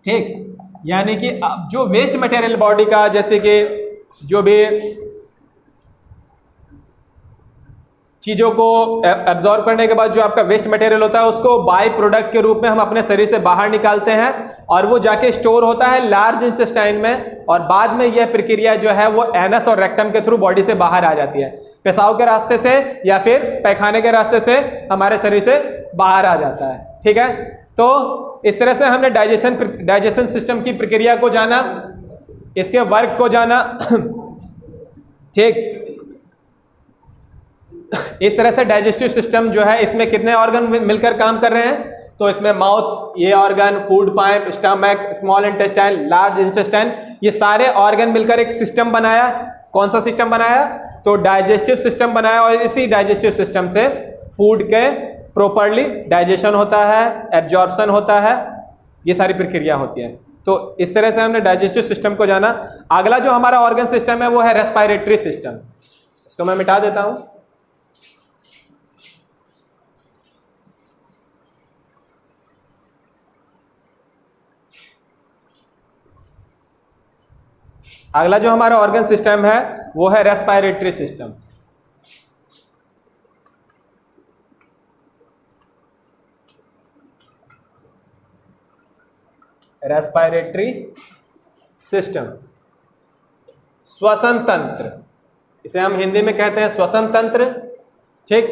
ठीक, यानी कि जो वेस्ट मटेरियल बॉडी का, जैसे कि जो भी चीज़ों को एब्जॉर्ब करने के बाद जो आपका वेस्ट मटेरियल होता है उसको बाय प्रोडक्ट के रूप में हम अपने शरीर से बाहर निकालते हैं और वो जाके स्टोर होता है लार्ज इंटेस्टाइन में। और बाद में यह प्रक्रिया जो है वो एनस और रेक्टम के थ्रू बॉडी से बाहर आ जाती है, पेशाब के रास्ते से या फिर पैखाने के रास्ते से हमारे शरीर से बाहर आ जाता है। ठीक है, तो इस तरह से हमने डाइजेशन सिस्टम की प्रक्रिया को जाना, इसके वर्क को जाना। ठीक, इस तरह से डाइजेस्टिव सिस्टम जो है इसमें कितने ऑर्गन मिलकर काम कर रहे हैं, तो इसमें माउथ, ये organ, food pipe, stomach, small intestine, large intestine, ये सारे ऑर्गन मिलकर एक सिस्टम बनाया। कौन सा सिस्टम बनाया, तो डाइजेस्टिव सिस्टम बनाया। और इसी डाइजेस्टिव सिस्टम से फूड के प्रॉपरली डाइजेशन होता है, एब्जॉर्प्शन होता है, ये सारी प्रक्रिया होती है। तो इस तरह से हमने डाइजेस्टिव सिस्टम को जाना। अगला जो हमारा ऑर्गन सिस्टम है वो है रेस्पिरेटरी सिस्टम। इसको मैं मिटा देता हूं। अगला जो हमारा ऑर्गन सिस्टम है वो है रेस्पिरेटरी सिस्टम। रेस्पिरेटरी सिस्टम, श्वसन तंत्र, इसे हम हिंदी में कहते हैं श्वसन तंत्र। ठीक,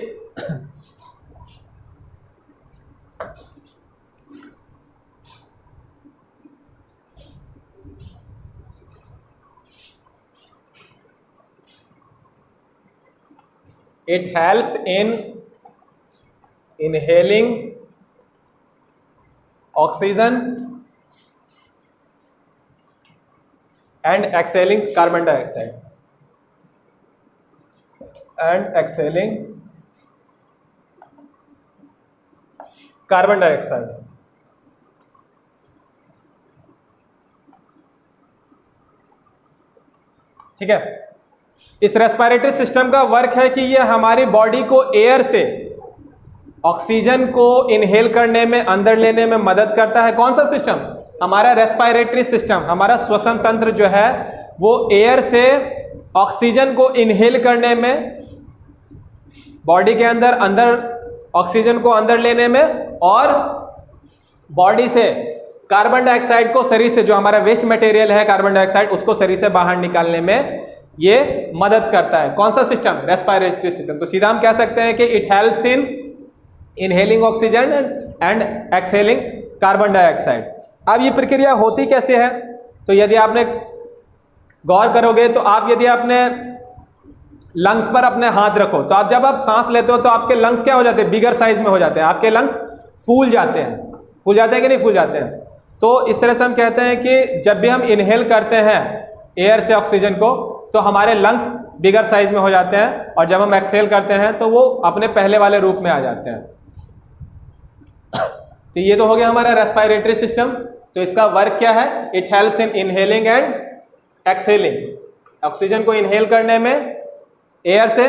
It helps in inhaling oxygen and exhaling carbon dioxide. And exhaling carbon dioxide. ठीक है। इस रेस्पिरेटरी सिस्टम का वर्क है कि ये हमारी बॉडी को एयर से ऑक्सीजन को इनहेल करने में, अंदर लेने में मदद करता है। कौन सा सिस्टम? हमारा रेस्पिरेटरी सिस्टम। हमारा श्वसन तंत्र जो है वो एयर से ऑक्सीजन को इनहेल करने में, बॉडी के अंदर ऑक्सीजन को अंदर लेने में, और बॉडी से कार्बन डाइऑक्साइड को, शरीर से जो हमारा वेस्ट मटेरियल है कार्बन डाइऑक्साइड, उसको शरीर से बाहर निकालने में ये मदद करता है। कौन सा सिस्टम? Respiratory system. तो सीधा हम कह सकते हैं कि it helps in inhaling oxygen and exhaling carbon dioxide. अब ये प्रक्रिया होती कैसे है? तो यदि आपने गौर करोगे तो आप यदि अपने लंग्स पर अपने हाथ रखो, तो आप जब आप सांस लेते हो तो आपके लंग्स क्या हो जाते हैं? बिगर साइज में हो जाते हैं। आपके लंग्स फूल जाते हैं। फूल जाते हैं कि नहीं फूल जाते हैं? तो इस तरह से हम कहते हैं कि जब भी हम इनहेल करते हैं एयर से ऑक्सीजन को, तो हमारे लंग्स बिगर साइज में हो जाते हैं, और जब हम एक्सहेल करते हैं तो वो अपने पहले वाले रूप में आ जाते हैं। तो ये तो हो गया हमारा रेस्पिरेटरी सिस्टम। तो इसका वर्क क्या है? It helps in inhaling and exhaling. Oxygen को इनहेल करने में एयर से,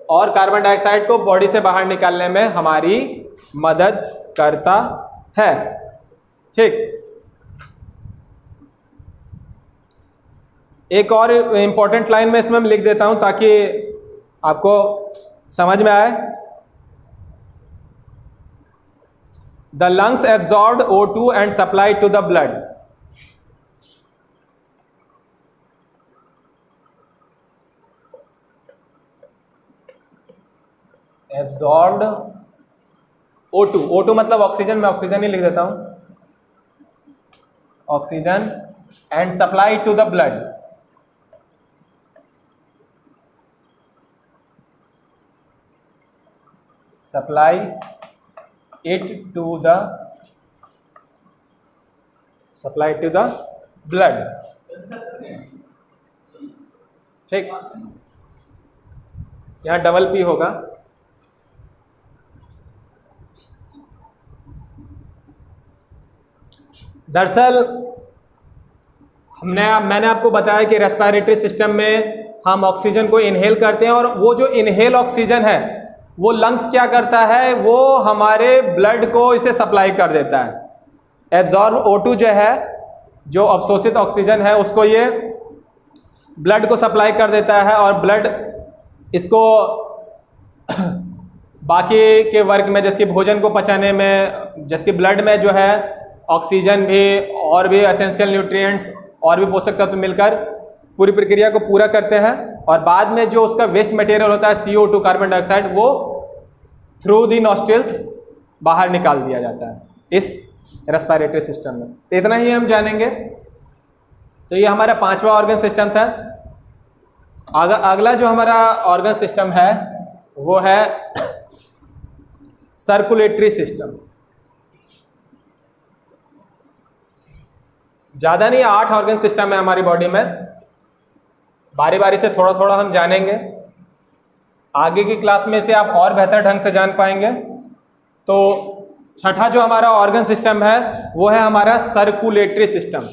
और कार्बन डाइऑक्साइड को बॉडी से बाहर निकालने में हमारी मदद करता है। ठीक। एक और इंपॉर्टेंट लाइन में इसमें लिख देता हूं ताकि आपको समझ में आए। The lungs absorb O2 and supply to the blood. Absorbed O2, O2 मतलब ऑक्सीजन, मैं ऑक्सीजन ही लिख देता हूं, oxygen, and supply to the blood. Supply it to the blood. ठीक। यहां डबल P होगा। दरअसल मैंने आपको बताया कि रेस्पिरेटरी सिस्टम में हम ऑक्सीजन को इनहेल करते हैं, और वो जो इनहेल ऑक्सीजन है वो लंग्स क्या करता है? वो हमारे ब्लड को इसे सप्लाई कर देता है। एब्जॉर्ब O2 जो है, जो अवशोषित ऑक्सीजन है, उसको ये ब्लड को सप्लाई कर देता है, और ब्लड इसको बाकी के वर्क में, जैसे कि भोजन को पचाने में, जैसे कि ब्लड में जो है ऑक्सीजन भी और भी एसेंशियल न्यूट्रिएंट्स और भी पोषक तत्व मिलकर पूरी प्रक्रिया को पूरा करते हैं, और बाद में जो उसका वेस्ट मटेरियल होता है CO2 कार्बन डाइऑक्साइड, वो थ्रू दी नॉस्ट्रिल्स बाहर निकाल दिया जाता है इस रेस्पिरेटरी सिस्टम में। तो इतना ही हम जानेंगे। तो ये हमारा 5वां ऑर्गन सिस्टम था। अगला जो हमारा ऑर्गन सिस्टम है वो है सर्कुलेटरी सिस्टम। ज़्यादा नहीं, 8 ऑर्गन सिस्टम है हमारी बॉडी में। बारी बारी से थोड़ा थोड़ा हम जानेंगे। आगे की क्लास में से आप और बेहतर ढंग से जान पाएंगे। तो छठा जो हमारा ऑर्गन सिस्टम है वो है हमारा सर्कुलेटरी सिस्टम।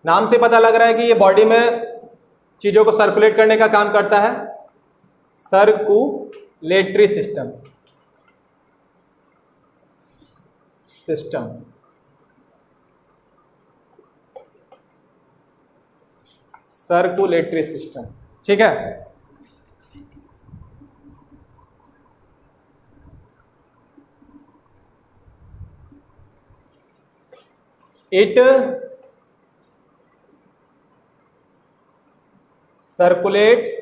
नाम से पता लग रहा है कि ये बॉडी में चीज़ों को सर्कुलेट करने का काम करता है। Circulatory system circulatory system. ठीक है। It circulates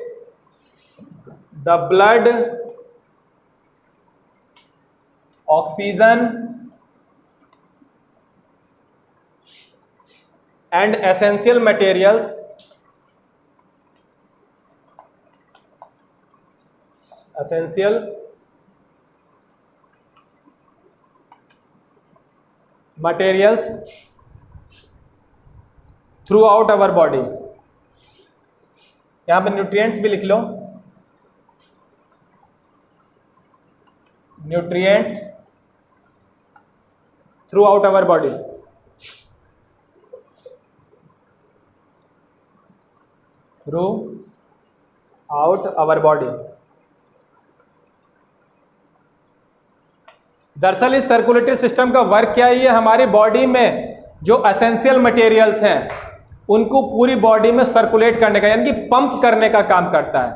the blood, oxygen and essential materials essential materials throughout our body. यहां पर न्यूट्रिएंट्स भी लिख लो, nutrients throughout our body. Throughout our body. दरअसल इस सर्कुलेटरी सिस्टम का वर्क क्या है, ये हमारी बॉडी में जो एसेंशियल मटेरियल्स हैं उनको पूरी बॉडी में सर्कुलेट करने का, यानी कि पंप करने का काम करता है।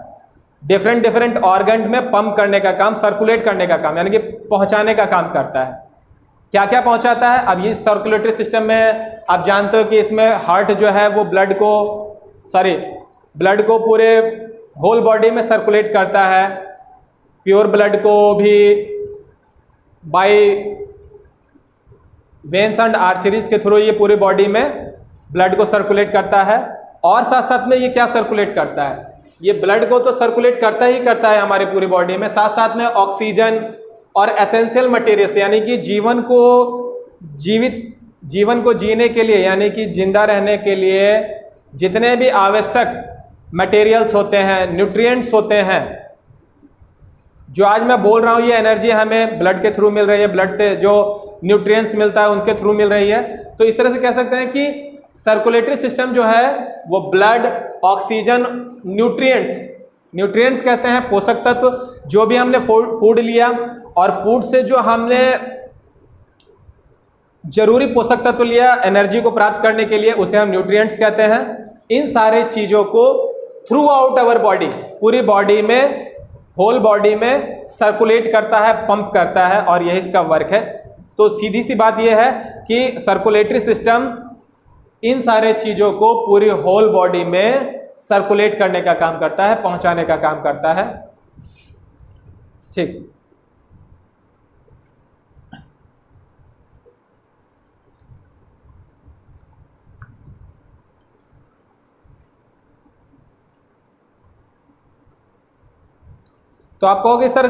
डिफरेंट डिफरेंट ऑर्गन में पंप करने का काम, सर्कुलेट करने का काम, यानी कि पहुंचाने का काम करता है। क्या क्या पहुंचाता है? अब ये सर्कुलेटरी सिस्टम में आप जानते हो कि इसमें हार्ट जो है वो ब्लड को पूरे होल बॉडी में सर्कुलेट करता है। प्योर ब्लड को भी बाय वेन्स एंड आर्टरीज के थ्रू ये पूरी बॉडी में ब्लड को सर्कुलेट करता है। और साथ साथ में ये क्या सर्कुलेट करता है, ये ब्लड को तो सर्कुलेट करता ही करता है हमारी पूरी बॉडी में, साथ साथ में ऑक्सीजन और एसेंशियल मटेरियल्स, यानी कि जीवन को जीने के लिए, यानी कि जिंदा रहने के लिए जितने भी आवश्यक मटेरियल्स होते हैं, न्यूट्रिएंट्स होते हैं, जो आज मैं बोल रहा हूँ, ये एनर्जी हमें ब्लड के थ्रू मिल रही है, ब्लड से जो न्यूट्रिएंट्स मिलता है उनके थ्रू मिल रही है। तो इस तरह से कह सकते हैं कि सर्कुलेटरी सिस्टम जो है वो ब्लड, ऑक्सीजन, न्यूट्रिएंट्स कहते हैं पोषक तत्व, जो भी हमने फूड लिया और फूड से जो हमने जरूरी पोषक तत्व लिया एनर्जी को प्राप्त करने के लिए, उसे हम न्यूट्रिएंट्स कहते हैं। इन सारे चीजों को थ्रू आउट अवर बॉडी, पूरी बॉडी में, होल बॉडी में सर्कुलेट करता है, पंप करता है, और यही इसका वर्क है। तो सीधी सी बात यह है कि सर्कुलेटरी सिस्टम इन सारे चीजों को पूरी होल बॉडी में सर्कुलेट करने का काम करता है, पहुंचाने का काम करता है। ठीक, तो आप कहोगे सर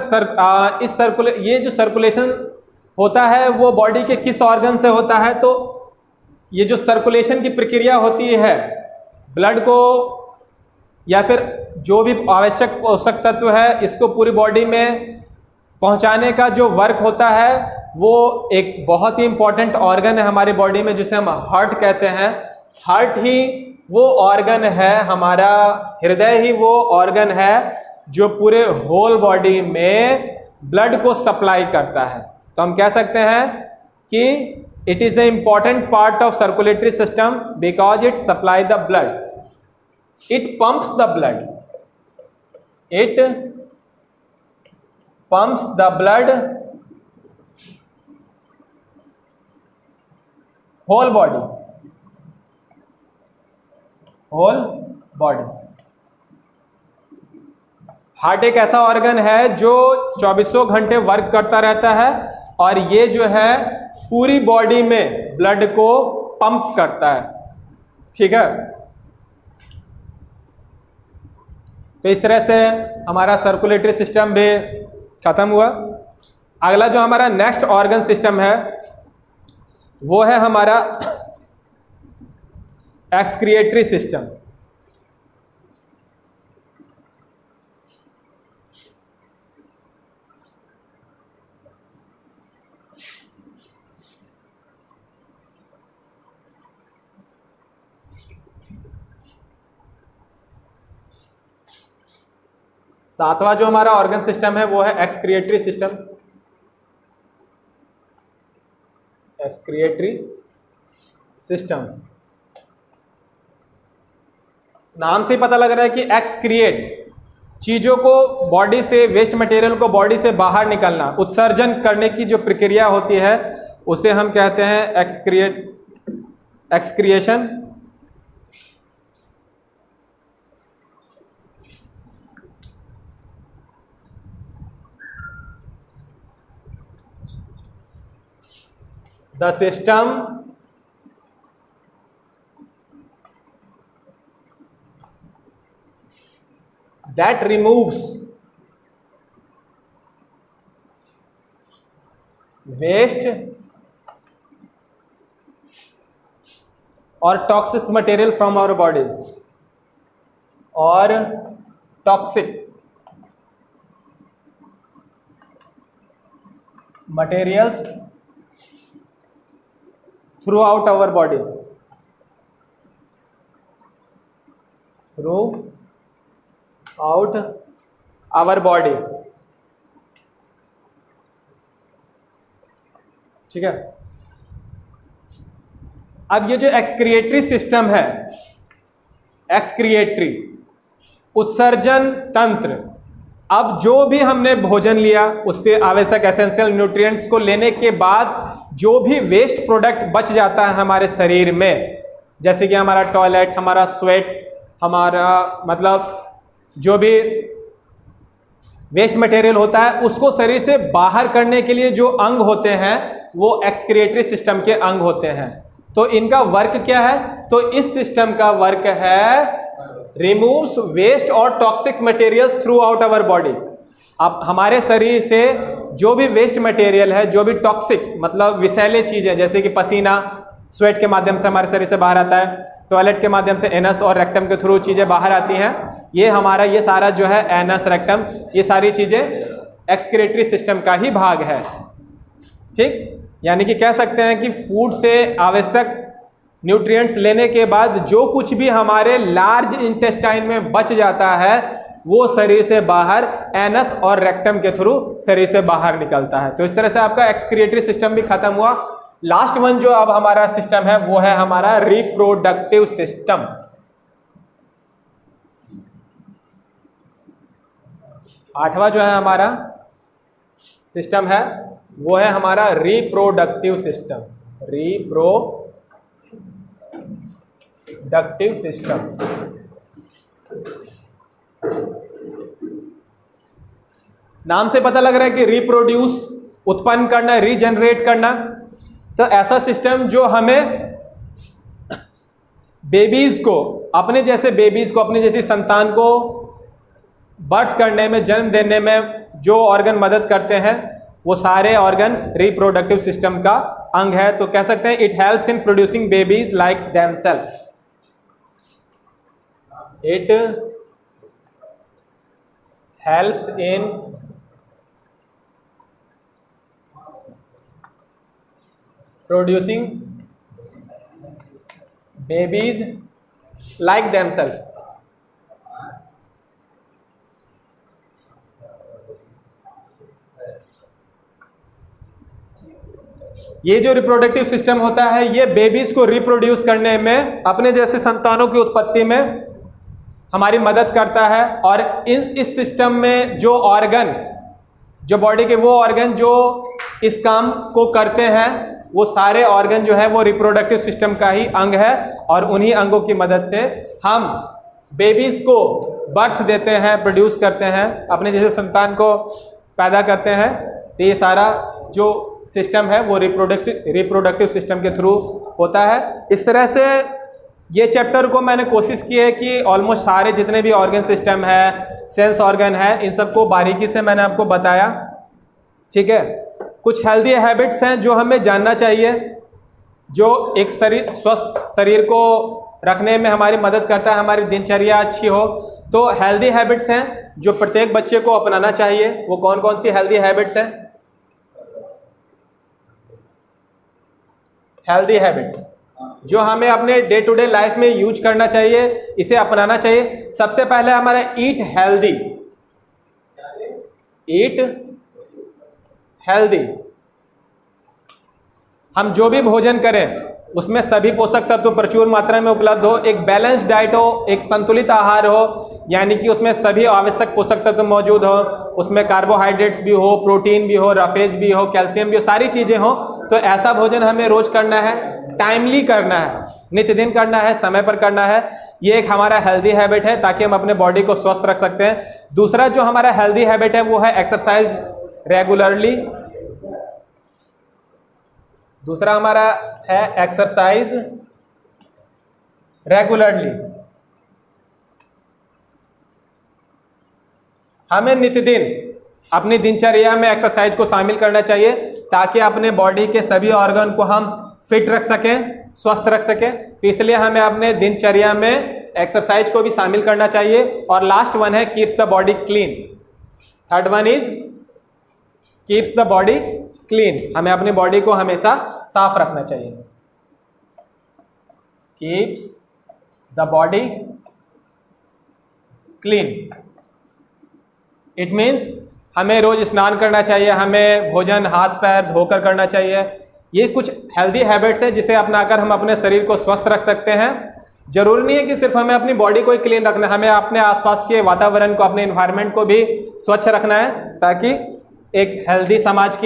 ये जो सर्कुलेशन होता है वो बॉडी के किस ऑर्गन से होता है? तो ये जो सर्कुलेशन की प्रक्रिया होती है, ब्लड को या फिर जो भी आवश्यक पोषक तत्व है इसको पूरी बॉडी में पहुंचाने का जो वर्क होता है, वो एक बहुत ही इंपॉर्टेंट ऑर्गन है हमारी बॉडी में, जिसे हम हार्ट कहते हैं। हार्ट ही वो ऑर्गन है, हमारा हृदय ही वो ऑर्गन है जो पूरे होल बॉडी में ब्लड को सप्लाई करता है। तो हम कह सकते हैं कि it is the important part of circulatory system because it supply the blood, it pumps the blood, it pumps the blood whole body, whole body. Heart एक ऐसा ऑर्गन है जो 24 घंटे वर्क करता रहता है और ये जो है पूरी बॉडी में ब्लड को पंप करता है। ठीक है, तो इस तरह से हमारा सर्कुलेटरी सिस्टम भी खत्म हुआ। अगला जो हमारा नेक्स्ट ऑर्गन सिस्टम है वो है हमारा एक्सक्रिएटरी सिस्टम। सातवां जो हमारा ऑर्गन सिस्टम है वो है एक्सक्रिएटरी सिस्टम। एक्सक्रिएटरी सिस्टम, नाम से ही पता लग रहा है कि एक्सक्रिएट, चीजों को बॉडी से, वेस्ट मटेरियल को बॉडी से बाहर निकलना, उत्सर्जन करने की जो प्रक्रिया होती है उसे हम कहते हैं excretion. The system that removes waste और toxic material from our body, और toxic materials throughout our body, throughout our body, ठीक है। अब ये जो एक्सक्रिएटरी सिस्टम है, एक्सक्रिएटरी उत्सर्जन तंत्र, अब जो भी हमने भोजन लिया उससे आवश्यक एसेंशियल न्यूट्रिएंट्स को लेने के बाद जो भी वेस्ट प्रोडक्ट बच जाता है हमारे शरीर में, जैसे कि हमारा टॉयलेट, हमारा स्वेट, हमारा मतलब जो भी वेस्ट मटेरियल होता है, उसको शरीर से बाहर करने के लिए जो अंग होते हैं वो एक्सक्रिएटरी सिस्टम के अंग होते हैं। तो इनका वर्क क्या है? तो इस सिस्टम का वर्क है रिमूव्स वेस्ट और toxic materials through out our body. अब हमारे शरीर से जो भी वेस्ट मटेरियल है, जो भी टॉक्सिक मतलब विषैले चीज़ें, जैसे कि पसीना स्वेट के माध्यम से हमारे शरीर से बाहर आता है, टॉयलेट के माध्यम से एनस और रेक्टम के थ्रू चीज़ें बाहर आती हैं, ये हमारा ये सारा जो है एनस रेक्टम, ये सारी चीज़ें एक्सक्रिएटरी सिस्टम का ही भाग है। ठीक, यानी कि कह सकते हैं कि फूड से आवश्यक न्यूट्रिएंट्स लेने के बाद जो कुछ भी हमारे लार्ज इंटेस्टाइन में बच जाता है वो शरीर से बाहर एनस और रेक्टम के थ्रू शरीर से बाहर निकलता है। तो इस तरह से आपका एक्सक्रिएटरी सिस्टम भी खत्म हुआ। लास्ट वन जो अब हमारा सिस्टम है वो है हमारा रिप्रोडक्टिव सिस्टम। आठवां जो है हमारा सिस्टम है वो है हमारा रिप्रोडक्टिव सिस्टम। रिप्रोडक्टिव सिस्टम नाम से पता लग रहा है कि रिप्रोड्यूस, उत्पन्न करना, रीजनरेट करना। तो ऐसा सिस्टम जो हमें बेबीज को, अपने जैसे बेबीज को, अपने जैसी संतान को बर्थ करने में, जन्म देने में जो ऑर्गन मदद करते हैं वो सारे ऑर्गन रिप्रोडक्टिव सिस्टम का अंग है। तो कह सकते हैं it helps in producing babies like themself. It helps in producing babies like themself. ये जो रिप्रोडक्टिव सिस्टम होता है ये बेबीज को रिप्रोड्यूस करने में, अपने जैसे संतानों की उत्पत्ति में हमारी मदद करता है। और इस सिस्टम में जो ऑर्गन, जो बॉडी के वो ऑर्गन जो इस काम को करते हैं वो सारे ऑर्गन जो है वो रिप्रोडक्टिव सिस्टम का ही अंग है। और उन्हीं अंगों की मदद से हम बेबीज को बर्थ देते हैं, प्रोड्यूस करते हैं, अपने जैसे संतान को पैदा करते हैं। तो ये सारा जो सिस्टम है वो रिप्रोडक्टिव सिस्टम के थ्रू होता है। इस तरह से ये चैप्टर को मैंने कोशिश की है कि ऑलमोस्ट सारे जितने भी ऑर्गन सिस्टम है, सेंस ऑर्गन है, इन सबको बारीकी से मैंने आपको बताया। ठीक है, कुछ हेल्दी हैबिट्स हैं जो हमें जानना चाहिए, जो एक स्वस्थ शरीर को रखने में हमारी मदद करता है, हमारी दिनचर्या अच्छी हो। तो हेल्दी हैबिट्स हैं जो प्रत्येक बच्चे को अपनाना चाहिए। वो कौन कौन सी हेल्दी हैबिट्स हैं? हेल्दी हैबिट्स जो हमें अपने डे टू डे लाइफ में यूज करना चाहिए, इसे अपनाना चाहिए। सबसे पहले हमारा ईट हेल्दी। ईट हेल्दी, हम जो भी भोजन करें उसमें सभी पोषक तत्व प्रचुर मात्रा में उपलब्ध हो, एक बैलेंस डाइट हो, एक संतुलित आहार हो, यानी कि उसमें सभी आवश्यक पोषक तत्व मौजूद हो, उसमें कार्बोहाइड्रेट्स भी हो, प्रोटीन भी हो, रफेज भी हो, कैल्शियम भी हो, सारी चीज़ें हो। तो ऐसा भोजन हमें रोज करना है, टाइमली करना है, नित्य दिन करना है, समय पर करना है। ये एक हमारा हेल्दी हैबिट है ताकि हम अपने बॉडी को स्वस्थ रख सकते हैं। दूसरा जो हमारा हेल्दी हैबिट है वो है एक्सरसाइज रेगुलरली। दूसरा हमारा है एक्सरसाइज रेगुलरली। हमें नित्य दिन अपनी दिनचर्या में एक्सरसाइज को शामिल करना चाहिए ताकि अपने बॉडी के सभी ऑर्गन को हम फिट रख सकें, स्वस्थ रख सकें। तो इसलिए हमें अपने दिनचर्या में एक्सरसाइज को भी शामिल करना चाहिए। और लास्ट वन है keeps the body clean. Third one is keeps the body clean. हमें अपनी बॉडी को हमेशा साफ रखना चाहिए। Keeps the body clean, it means हमें रोज स्नान करना चाहिए, हमें भोजन हाथ पैर धोकर करना चाहिए। ये कुछ हेल्दी हैबिट्स हैं जिसे अपनाकर हम अपने शरीर को स्वस्थ रख सकते हैं। जरूरी नहीं है कि सिर्फ हमें अपनी बॉडी को ही क्लीन रखना है, हमें अपने आसपास के वातावरण को, अपने एनवायरनमेंट को भी स्वच्छ रखना है, ताकि एक हेल्दी समाज,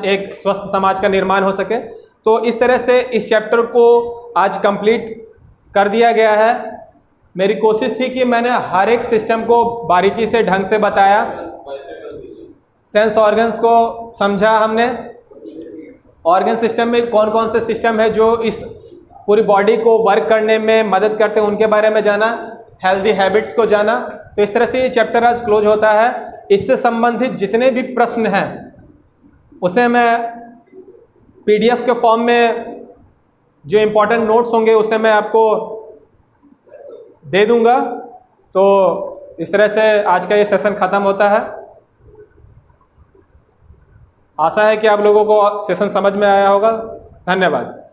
एक स्वस्थ समाज का निर्माण हो सके। तो इस तरह से इस चैप्टर को आज कंप्लीट कर दिया गया है। मेरी कोशिश थी कि मैंने हर एक सिस्टम को बारीकी से ढंग से बताया, सेंस ऑर्गन्स को समझा हमने, ऑर्गन सिस्टम में कौन कौन से सिस्टम है जो इस पूरी बॉडी को वर्क करने में मदद करते हैं, उनके बारे में जाना, हेल्दी हैबिट्स को जाना। तो इस तरह से ये चैप्टर आज क्लोज होता है। इससे संबंधित जितने भी प्रश्न हैं उसे मैं PDF के फॉर्म में, जो इम्पोर्टेंट नोट्स होंगे उसे मैं आपको दे दूंगा। तो इस तरह से आज का ये सेशन ख़त्म होता है। आशा है कि आप लोगों को सेशन समझ में आया होगा। धन्यवाद।